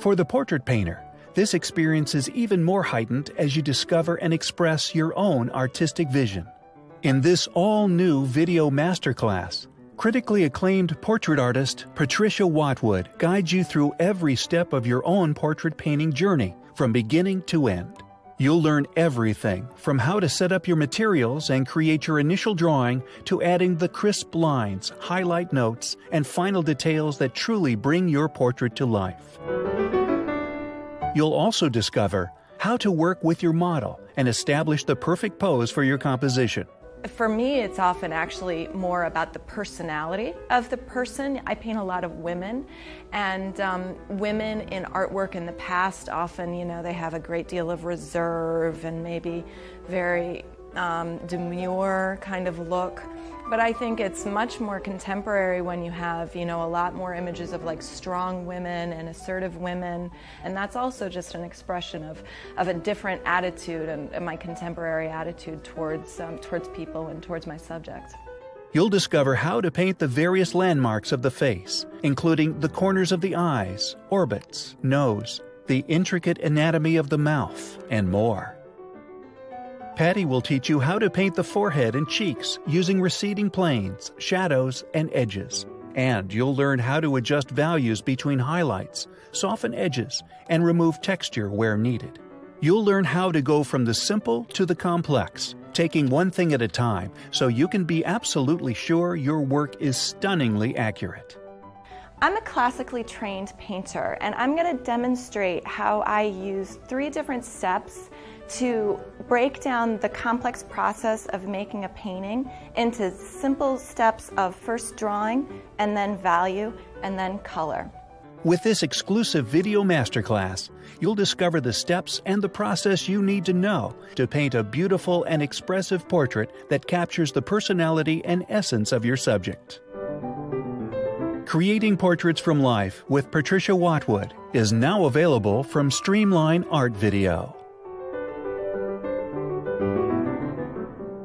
For the portrait painter, this experience is even more heightened as you discover and express your own artistic vision. In this all-new video masterclass, critically acclaimed portrait artist Patricia Watwood guides you through every step of your own portrait painting journey from beginning to end. You'll learn everything from how to set up your materials and create your initial drawing to adding the crisp lines, highlight notes, and final details that truly bring your portrait to life. You'll also discover how to work with your model and establish the perfect pose for your composition. For me, it's often actually more about the personality of the person. I paint a lot of women, and women in artwork in the past often, they have a great deal of reserve and maybe very demure kind of look. But I think it's much more contemporary when you have, a lot more images of like strong women and assertive women. And that's also just an expression of a different attitude and my contemporary attitude towards people and towards my subjects. You'll discover how to paint the various landmarks of the face, including the corners of the eyes, orbits, nose, the intricate anatomy of the mouth, and more. Patty will teach you how to paint the forehead and cheeks using receding planes, shadows, and edges. And you'll learn how to adjust values between highlights, soften edges, and remove texture where needed. You'll learn how to go from the simple to the complex, taking one thing at a time so you can be absolutely sure your work is stunningly accurate. I'm a classically trained painter, and I'm going to demonstrate how I use 3 different steps to break down the complex process of making a painting into simple steps of first drawing, and then value, and then color. With this exclusive video masterclass, you'll discover the steps and the process you need to know to paint a beautiful and expressive portrait that captures the personality and essence of your subject. Creating Portraits from Life with Patricia Watwood is now available from Streamline Art Video.